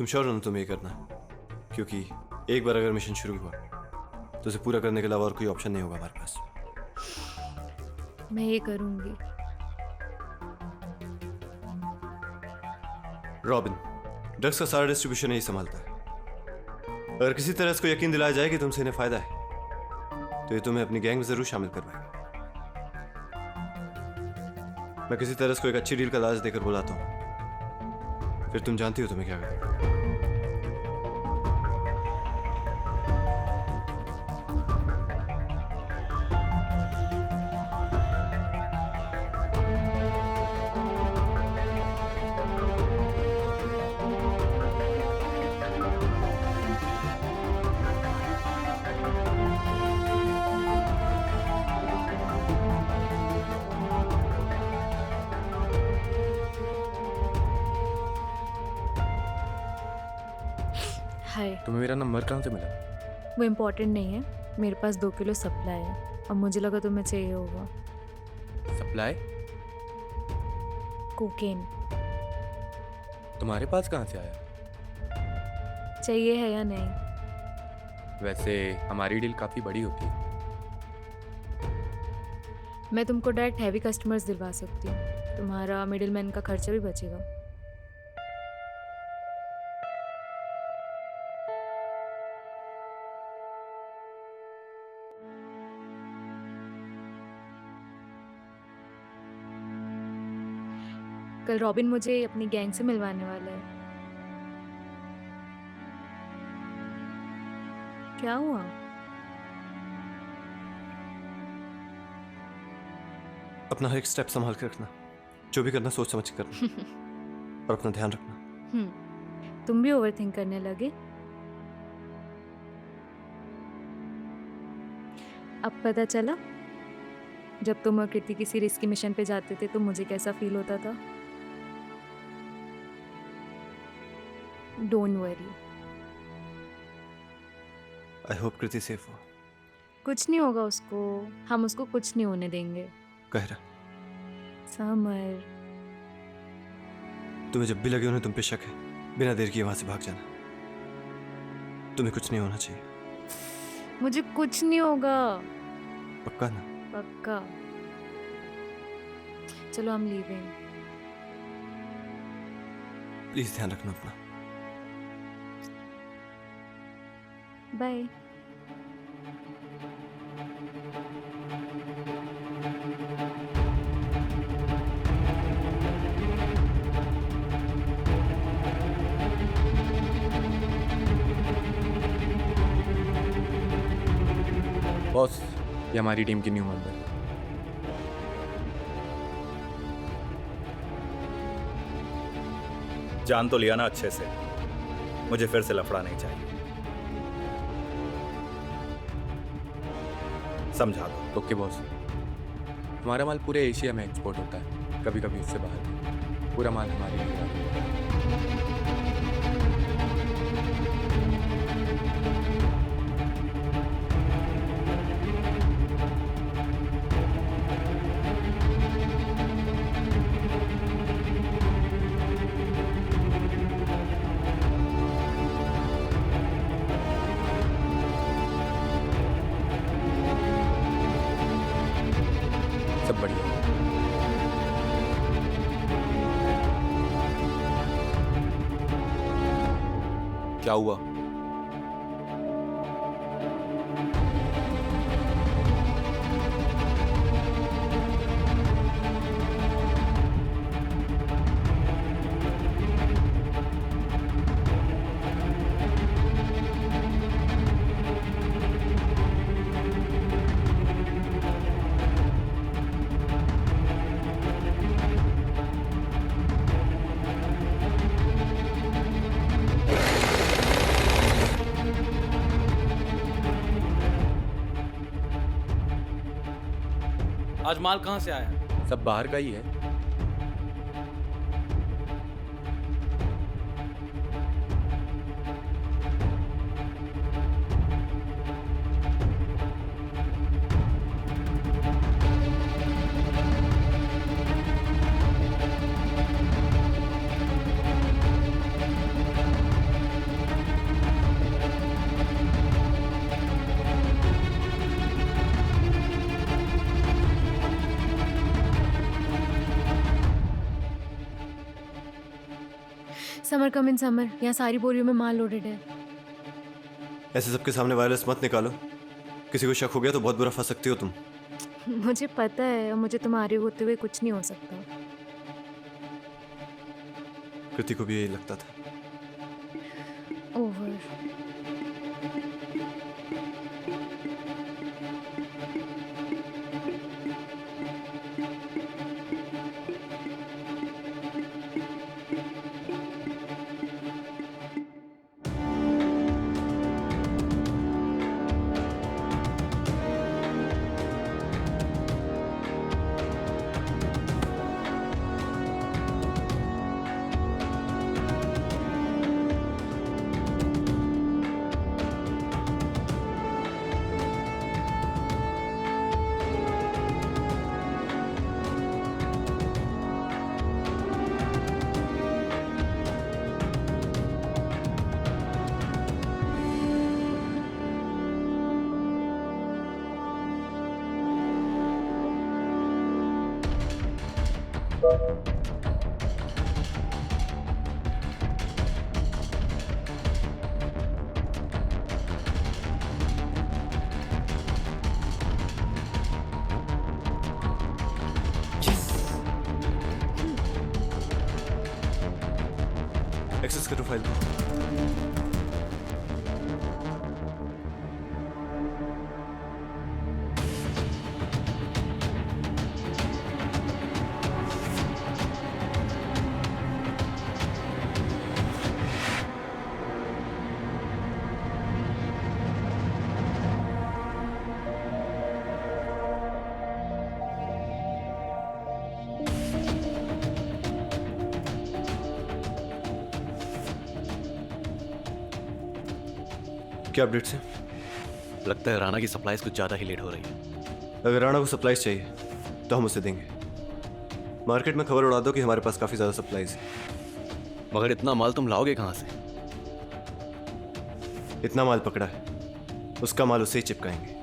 तुम श्योर हो ना तुम्हें ये करना है? क्योंकि एक बार अगर मिशन शुरू हुआ तो उसे पूरा करने के अलावा और कोई ऑप्शन नहीं होगा हमारे पास।
मैं ये करूंगी।
रॉबिन ड्रग्स का सारा डिस्ट्रीब्यूशन यही संभालता है। अगर किसी तरह इसको यकीन दिलाया जाए कि तुमसे इन्हें फायदा है तो ये तुम्हें अपनी गैंग में जरूर शामिल करवाएगा। मैं किसी तरह इसको एक अच्छी डील का लालच देकर बुलाता हूँ, फिर तुम जानती हो तुम्हें क्या करना।
हाय।
तुम्हें मेरा नंबर कहाँ से मिला?
वो इम्पोर्टेंट नहीं है, मेरे पास 2 किलो सप्लाई है। अब मुझे लगा तुम्हें चाहिए होगा।
सप्लाई?
कोकेन
तुम्हारे पास कहाँ से आया?
चाहिए है या नहीं?
वैसे हमारी डील काफ़ी बड़ी होती है।
मैं तुमको डायरेक्ट हैवी कस्टमर्स दिलवा सकती हूँ, तुम्हारा मिडिलमैन का खर्चा भी बचेगा। कल रॉबिन मुझे अपनी गैंग से मिलवाने वाला है। क्या हुआ?
अपना हर एक स्टेप संभाल के रखना, जो भी करना सोच समझ के करना और अपना ध्यान रखना।
तुम भी ओवरथिंक करने लगे? अब पता चला जब तुम और कृति किसी रिस्की मिशन पे जाते थे तो मुझे कैसा फील होता था। Don't worry.
I hope Kriti safe हो।
कुछ नहीं होगा उसको, हम उसको कुछ नहीं होने देंगे।
कह रहा
समर,
तुम्हें जब भी लगे उन्हें तुम पे शक है, बिना देर किए वहां से भाग जाना। तुम्हें कुछ नहीं होना चाहिए।
मुझे कुछ नहीं होगा।
पक्का ना?
पक्का। चलो हम लीविंग।
प्लीज ध्यान रखना अपना।
बाय।
बॉस, ये हमारी टीम की न्यू मेंबर है।
जान तो लिया ना अच्छे से, मुझे फिर से लफड़ा नहीं चाहिए। समझा दो।
Okay boss. हमारा माल पूरे एशिया में एक्सपोर्ट होता है, कभी कभी उससे बाहर भी। पूरा माल हमारे लिए आता है। सब बढ़िया।
क्या हुआ?
आज माल कहाँ से आया?
सब बाहर का ही है।
समर कम इन समर, यहाँ सारी बोरियों में माल लोडेड है।
ऐसे सबके सामने वायरलेस मत निकालो, किसी को शक हो गया तो बहुत बुरा फंस सकती हो तुम।
मुझे पता है, और मुझे तुम्हारे होते हुए कुछ नहीं हो सकता।
कृति को भी यही लगता था।
ओवर।
एक्सेस करो फाइल को। क्या अपडेट है?
लगता है राणा की सप्लाईज कुछ ज़्यादा ही लेट हो रही है।
अगर राणा को सप्लाईज चाहिए तो हम उसे देंगे। मार्केट में खबर उड़ा दो कि हमारे पास काफ़ी ज़्यादा सप्लाईज है।
मगर इतना माल तुम लाओगे कहाँ से?
इतना माल पकड़ा है, उसका माल उसे ही चिपकाएंगे।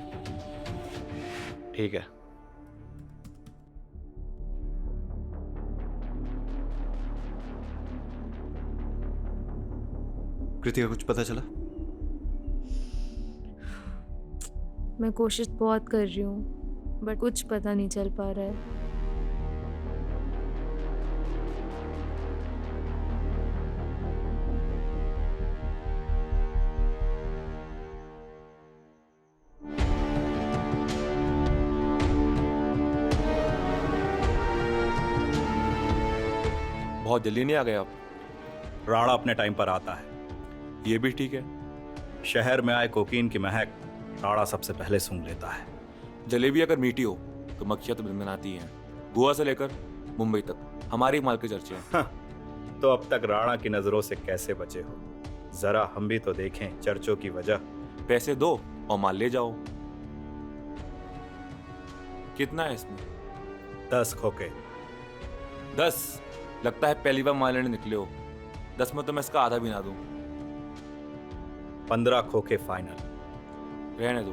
ठीक है।
कृति का कुछ पता चला?
मैं कोशिश बहुत कर रही हूँ, बट कुछ पता नहीं चल पा रहा है।
बहुत जल्दी नहीं आ गए आप?
राणा अपने टाइम पर आता है।
ये भी ठीक है।
शहर में आए कोकीन की महक राणा सबसे पहले सूंघ लेता है।
जलेबी अगर मीठी हो तो मक्खियाँ तो भिनभिनाती हैं। गोवा से लेकर मुंबई तक हमारी माल के चर्चे हैं।
तो अब तक राणा की नजरों से कैसे बचे हो? जरा हम भी तो देखें चर्चों की वजह।
पैसे दो और माल ले जाओ। कितना है इसमें?
10 खोखे।
10? लगता है पहली बार माल लेने निकले हो। 10 में तो मैं इसका आधा भी ना दूं।
15 खोखे फाइनल।
रहने दो।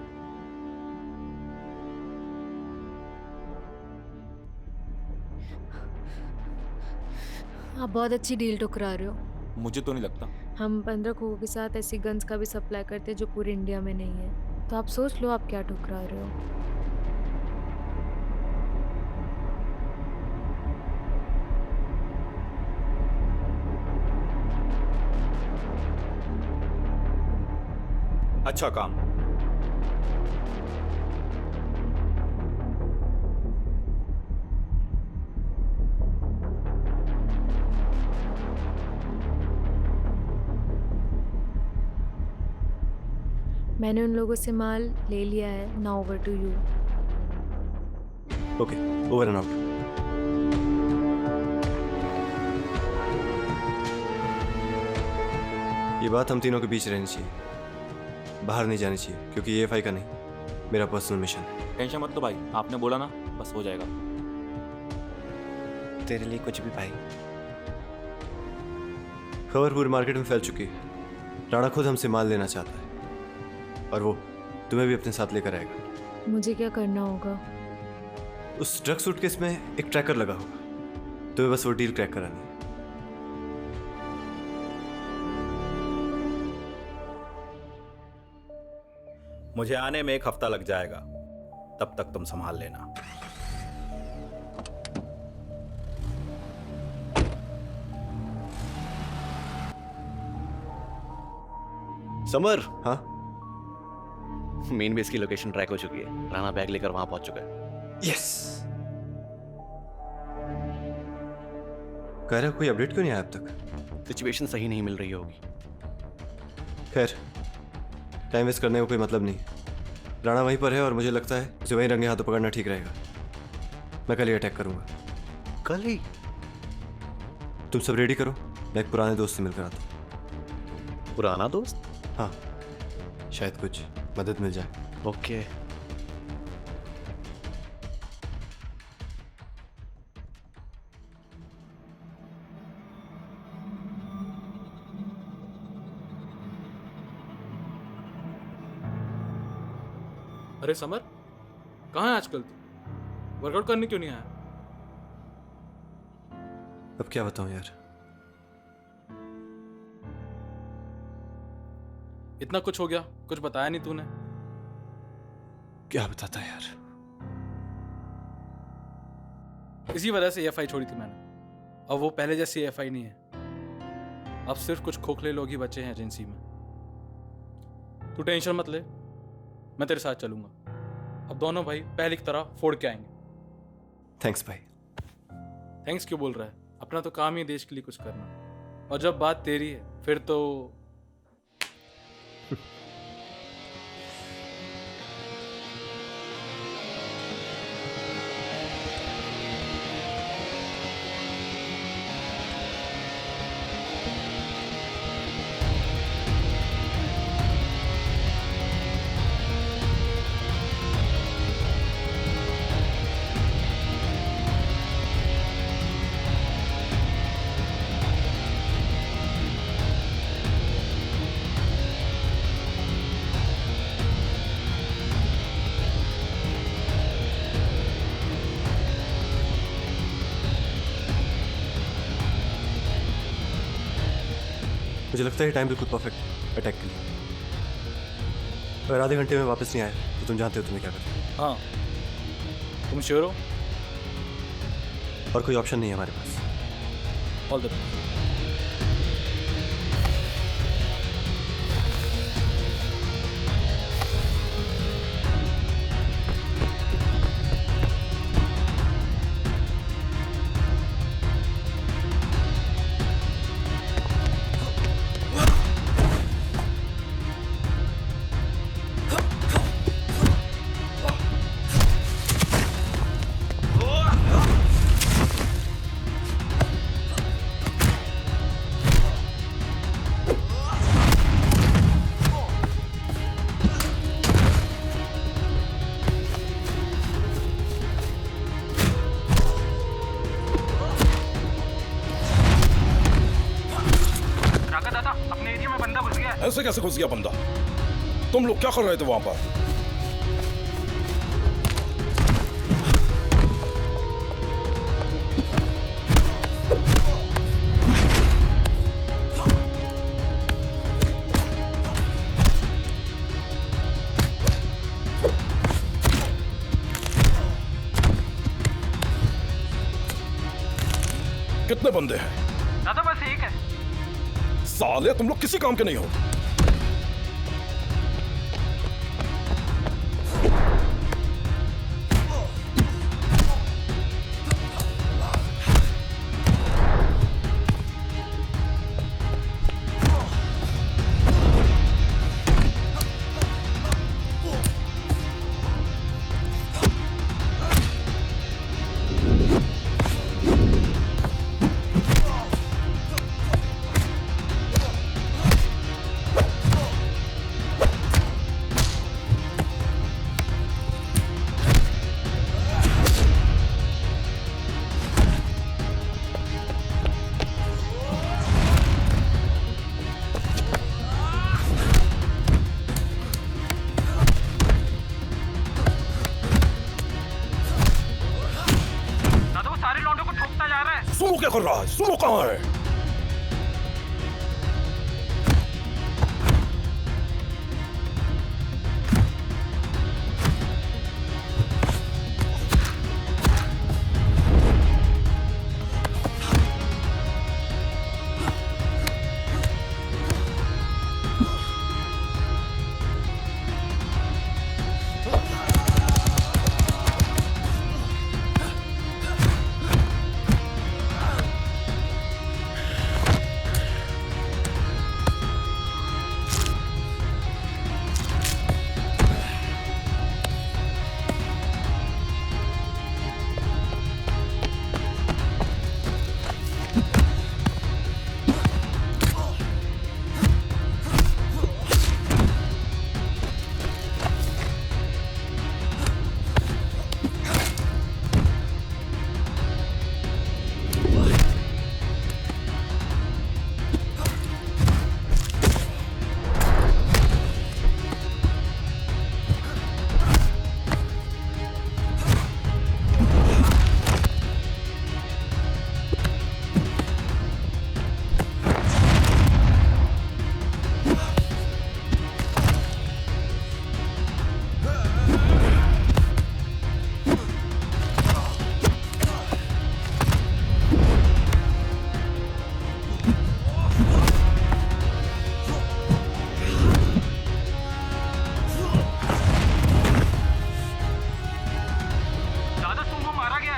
आप बहुत अच्छी डील ठुकरा रहे हो।
मुझे तो नहीं लगता।
हम 15 खोखों के साथ ऐसी गन्स का भी सप्लाई करते हैं जो पूरे इंडिया में नहीं है। तो आप सोच लो आप क्या ठुकरा रहे हो।
अच्छा काम।
मैंने उन लोगों से माल ले लिया है। Now over to you.
Okay, over and out. ये बात हम तीनों के बीच रहनी चाहिए, बाहर नहीं जानी चाहिए, क्योंकि ये एफआई का नहीं, मेरा पर्सनल मिशन है।
टेंशन मत लो भाई, आपने बोला ना, बस हो जाएगा।
तेरे लिए कुछ भी भाई।
खबर पूरी मार्केट में फैल चुकी है। राणा खुद हमसे माल लेना चाहता है और वो तुम्हें भी अपने साथ लेकर आएगा।
मुझे क्या करना होगा?
उस ड्रग सूटकेस में एक ट्रैकर लगा होगा, तुम्हें बस वो डील क्रैक करानी है।
मुझे आने में 1 हफ्ता लग जाएगा, तब तक तुम संभाल लेना।
समर।
हाँ?
मेन बेस की लोकेशन ट्रैक हो चुकी है। राणा बैग लेकर वहां पहुंच चुका है।
यस। कह रहे हो कोई अपडेट क्यों नहीं आया अब तक?
सिचुएशन सही नहीं मिल रही होगी।
खैर, टाइम वेस्ट करने का कोई मतलब नहीं। राणा वहीं पर है और मुझे लगता है उसे वहीं रंगे हाथों पकड़ना ठीक रहेगा। मैं कल ही अटैक करूंगा।
कल ही?
तुम सब रेडी करो, मैं एक पुराने दोस्त से मिलकर आता हूँ।
पुराना दोस्त?
हाँ, शायद कुछ मदद मिल जाए।
ओके।
अरे समर, कहाँ है आजकल तू? वर्कआउट करने क्यों नहीं आया?
अब क्या बताऊं यार।
इतना कुछ हो गया, कुछ बताया नहीं तूने।
क्या बताता यार।
इसी वजह से एएफआई छोड़ी थी मैंने। अब वो पहले जैसी एएफआई नहीं है। अब सिर्फ कुछ खोखले लोग ही बचे हैं एजेंसी में। तू टेंशन मत ले, मैं तेरे साथ चलूंगा। अब दोनों भाई पहले की तरह फोड़ के आएंगे।
थैंक्स भाई।
थैंक्स क्यों बोल रहा है? अपना तो काम ही देश के लिए कुछ करना। और जब बात तेरी है फिर तो
मुझे लगता है ये टाइम बिल्कुल परफेक्ट है अटैक के लिए। अगर आधे घंटे में वापस नहीं आए तो तुम जानते हो तुम्हें क्या करना।
हाँ, तुम श्योर हो?
और कोई ऑप्शन नहीं है हमारे पास।
All the best.
ऐसे कैसे घुस गया बंदा? तुम लोग क्या कर रहे थे वहां पर? कितने बंदे हैं?
दादा बस एक है।
साले तुम लोग किसी काम के नहीं हो। सुमो क्या कर रहा है? सुमो कहाँ है?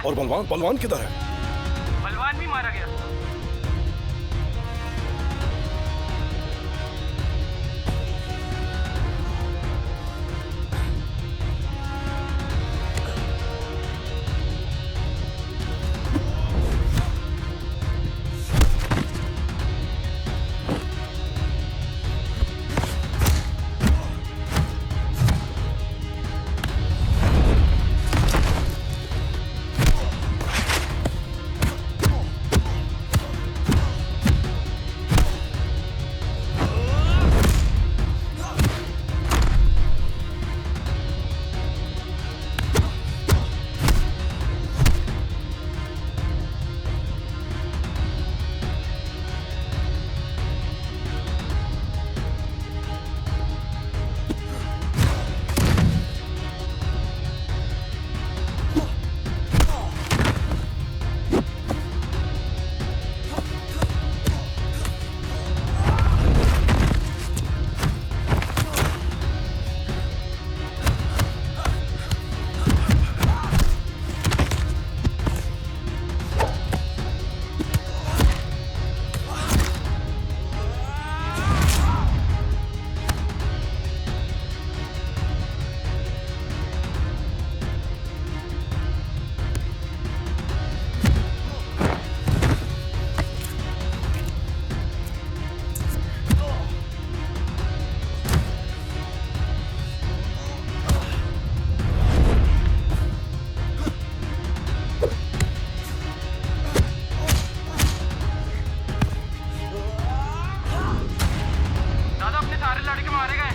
और बलवान बलवान किधर है?
बलवान भी मारा गया।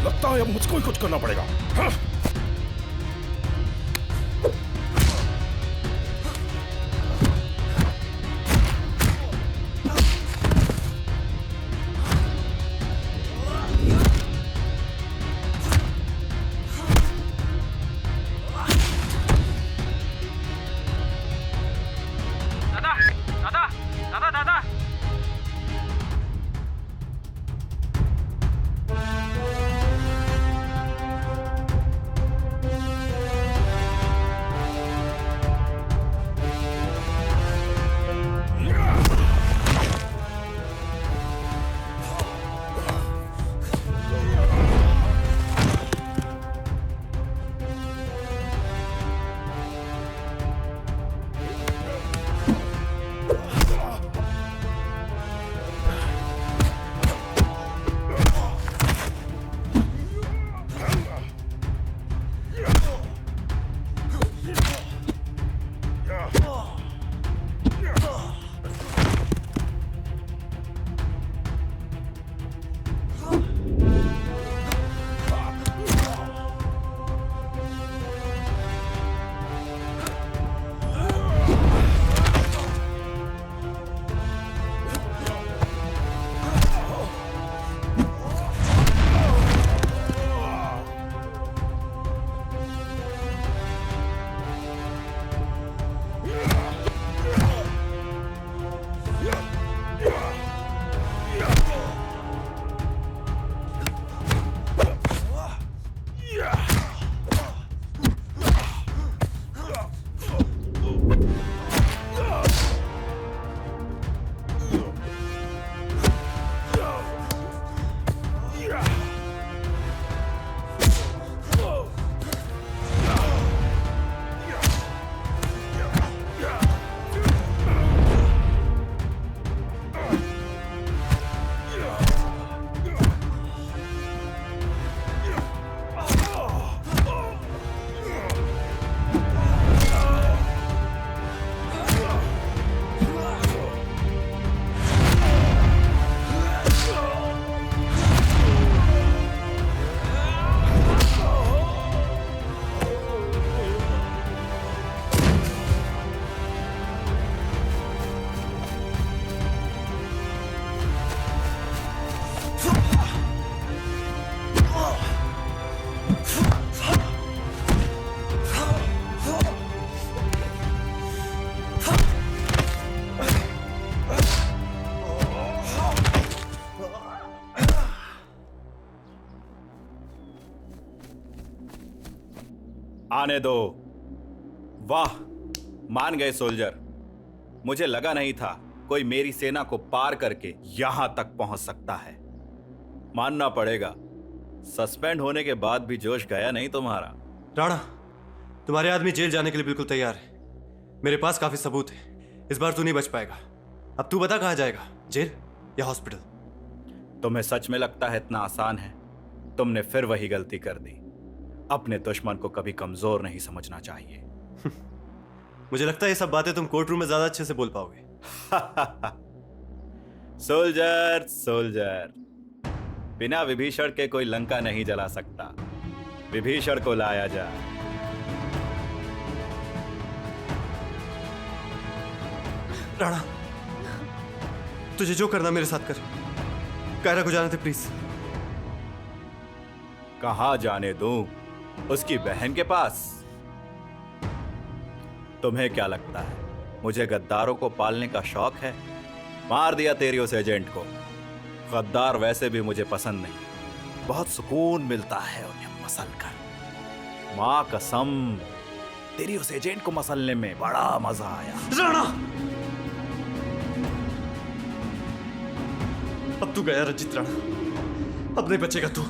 लगता है अब मुझको ही कुछ करना पड़ेगा। हाँ?
आने दो। वाह, मान गए सोल्जर। मुझे लगा नहीं था कोई मेरी सेना को पार करके यहां तक पहुंच सकता है। मानना पड़ेगा, सस्पेंड होने के बाद भी जोश गया नहीं तुम्हारा।
राणा, तुम्हारे आदमी जेल जाने के लिए बिल्कुल तैयार है। मेरे पास काफी सबूत है। इस बार तू नहीं बच पाएगा। अब तू बता कहां जाएगा, जेल या हॉस्पिटल?
तुम्हें सच में लगता है इतना आसान है? तुमने फिर वही गलती कर दी। अपने दुश्मन को कभी कमजोर नहीं समझना चाहिए।
मुझे लगता है ये सब बातें तुम कोर्ट रूम में ज्यादा अच्छे से बोल पाओगे।
सोल्जर सोल्जर, बिना विभीषण के कोई लंका नहीं जला सकता। विभीषण को लाया जा।
राणा, तुझे जो करना मेरे साथ कर। कायरा को जाने दे प्लीज।
कहां जाने दूं? उसकी बहन के पास? तुम्हें क्या लगता है मुझे गद्दारों को पालने का शौक है? मार दिया तेरी उस एजेंट को। गद्दार वैसे भी मुझे पसंद नहीं। बहुत सुकून मिलता है उन्हें मसल कर। मां कसम, तेरी उस एजेंट को मसलने में बड़ा मजा आया।
राणा, अब तू गया रंजीत राणा, अब नहीं बचेगा तू।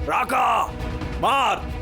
राका, मार!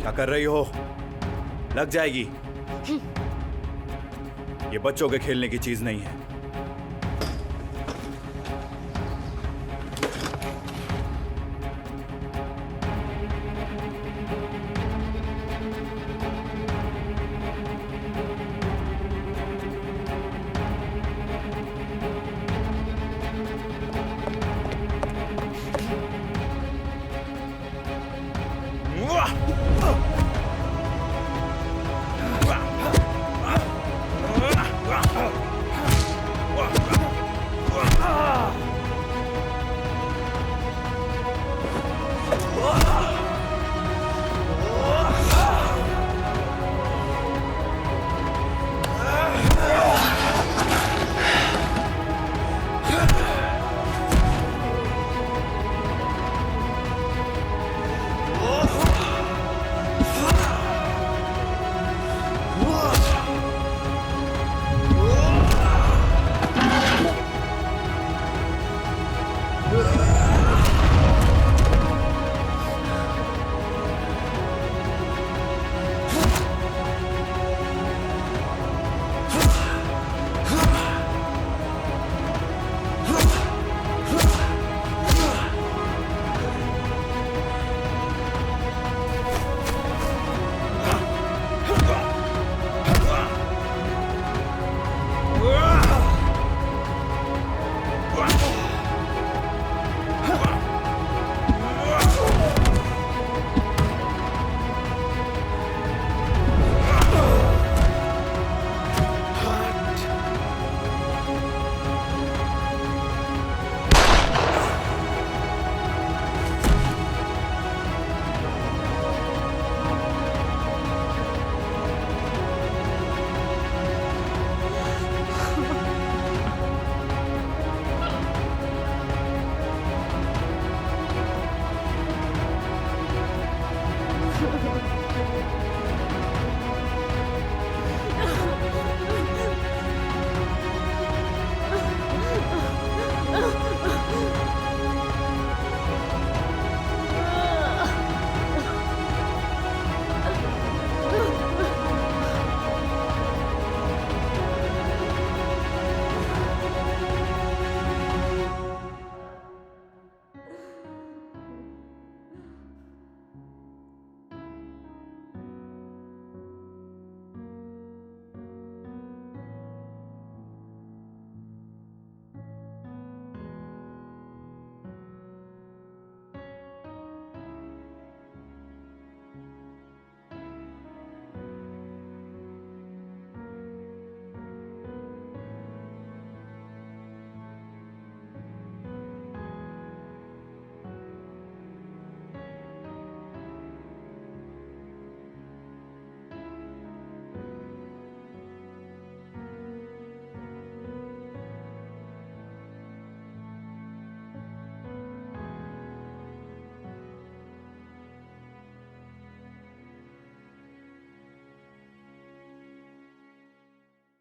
क्या कर रही हो? लग जाएगी। ये बच्चों के खेलने की चीज नहीं है।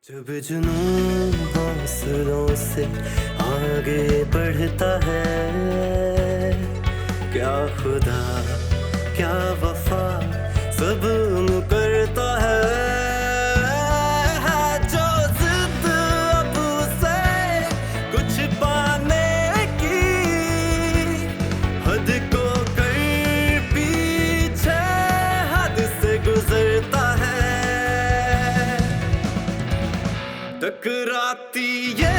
जब जुनून हौसलों से आगे बढ़ता है, क्या खुदा क्या वफा सब करता है। जो जिद अब से कुछ पाने की, हद को कर पीछे हद से गुजरता है। टकराती ये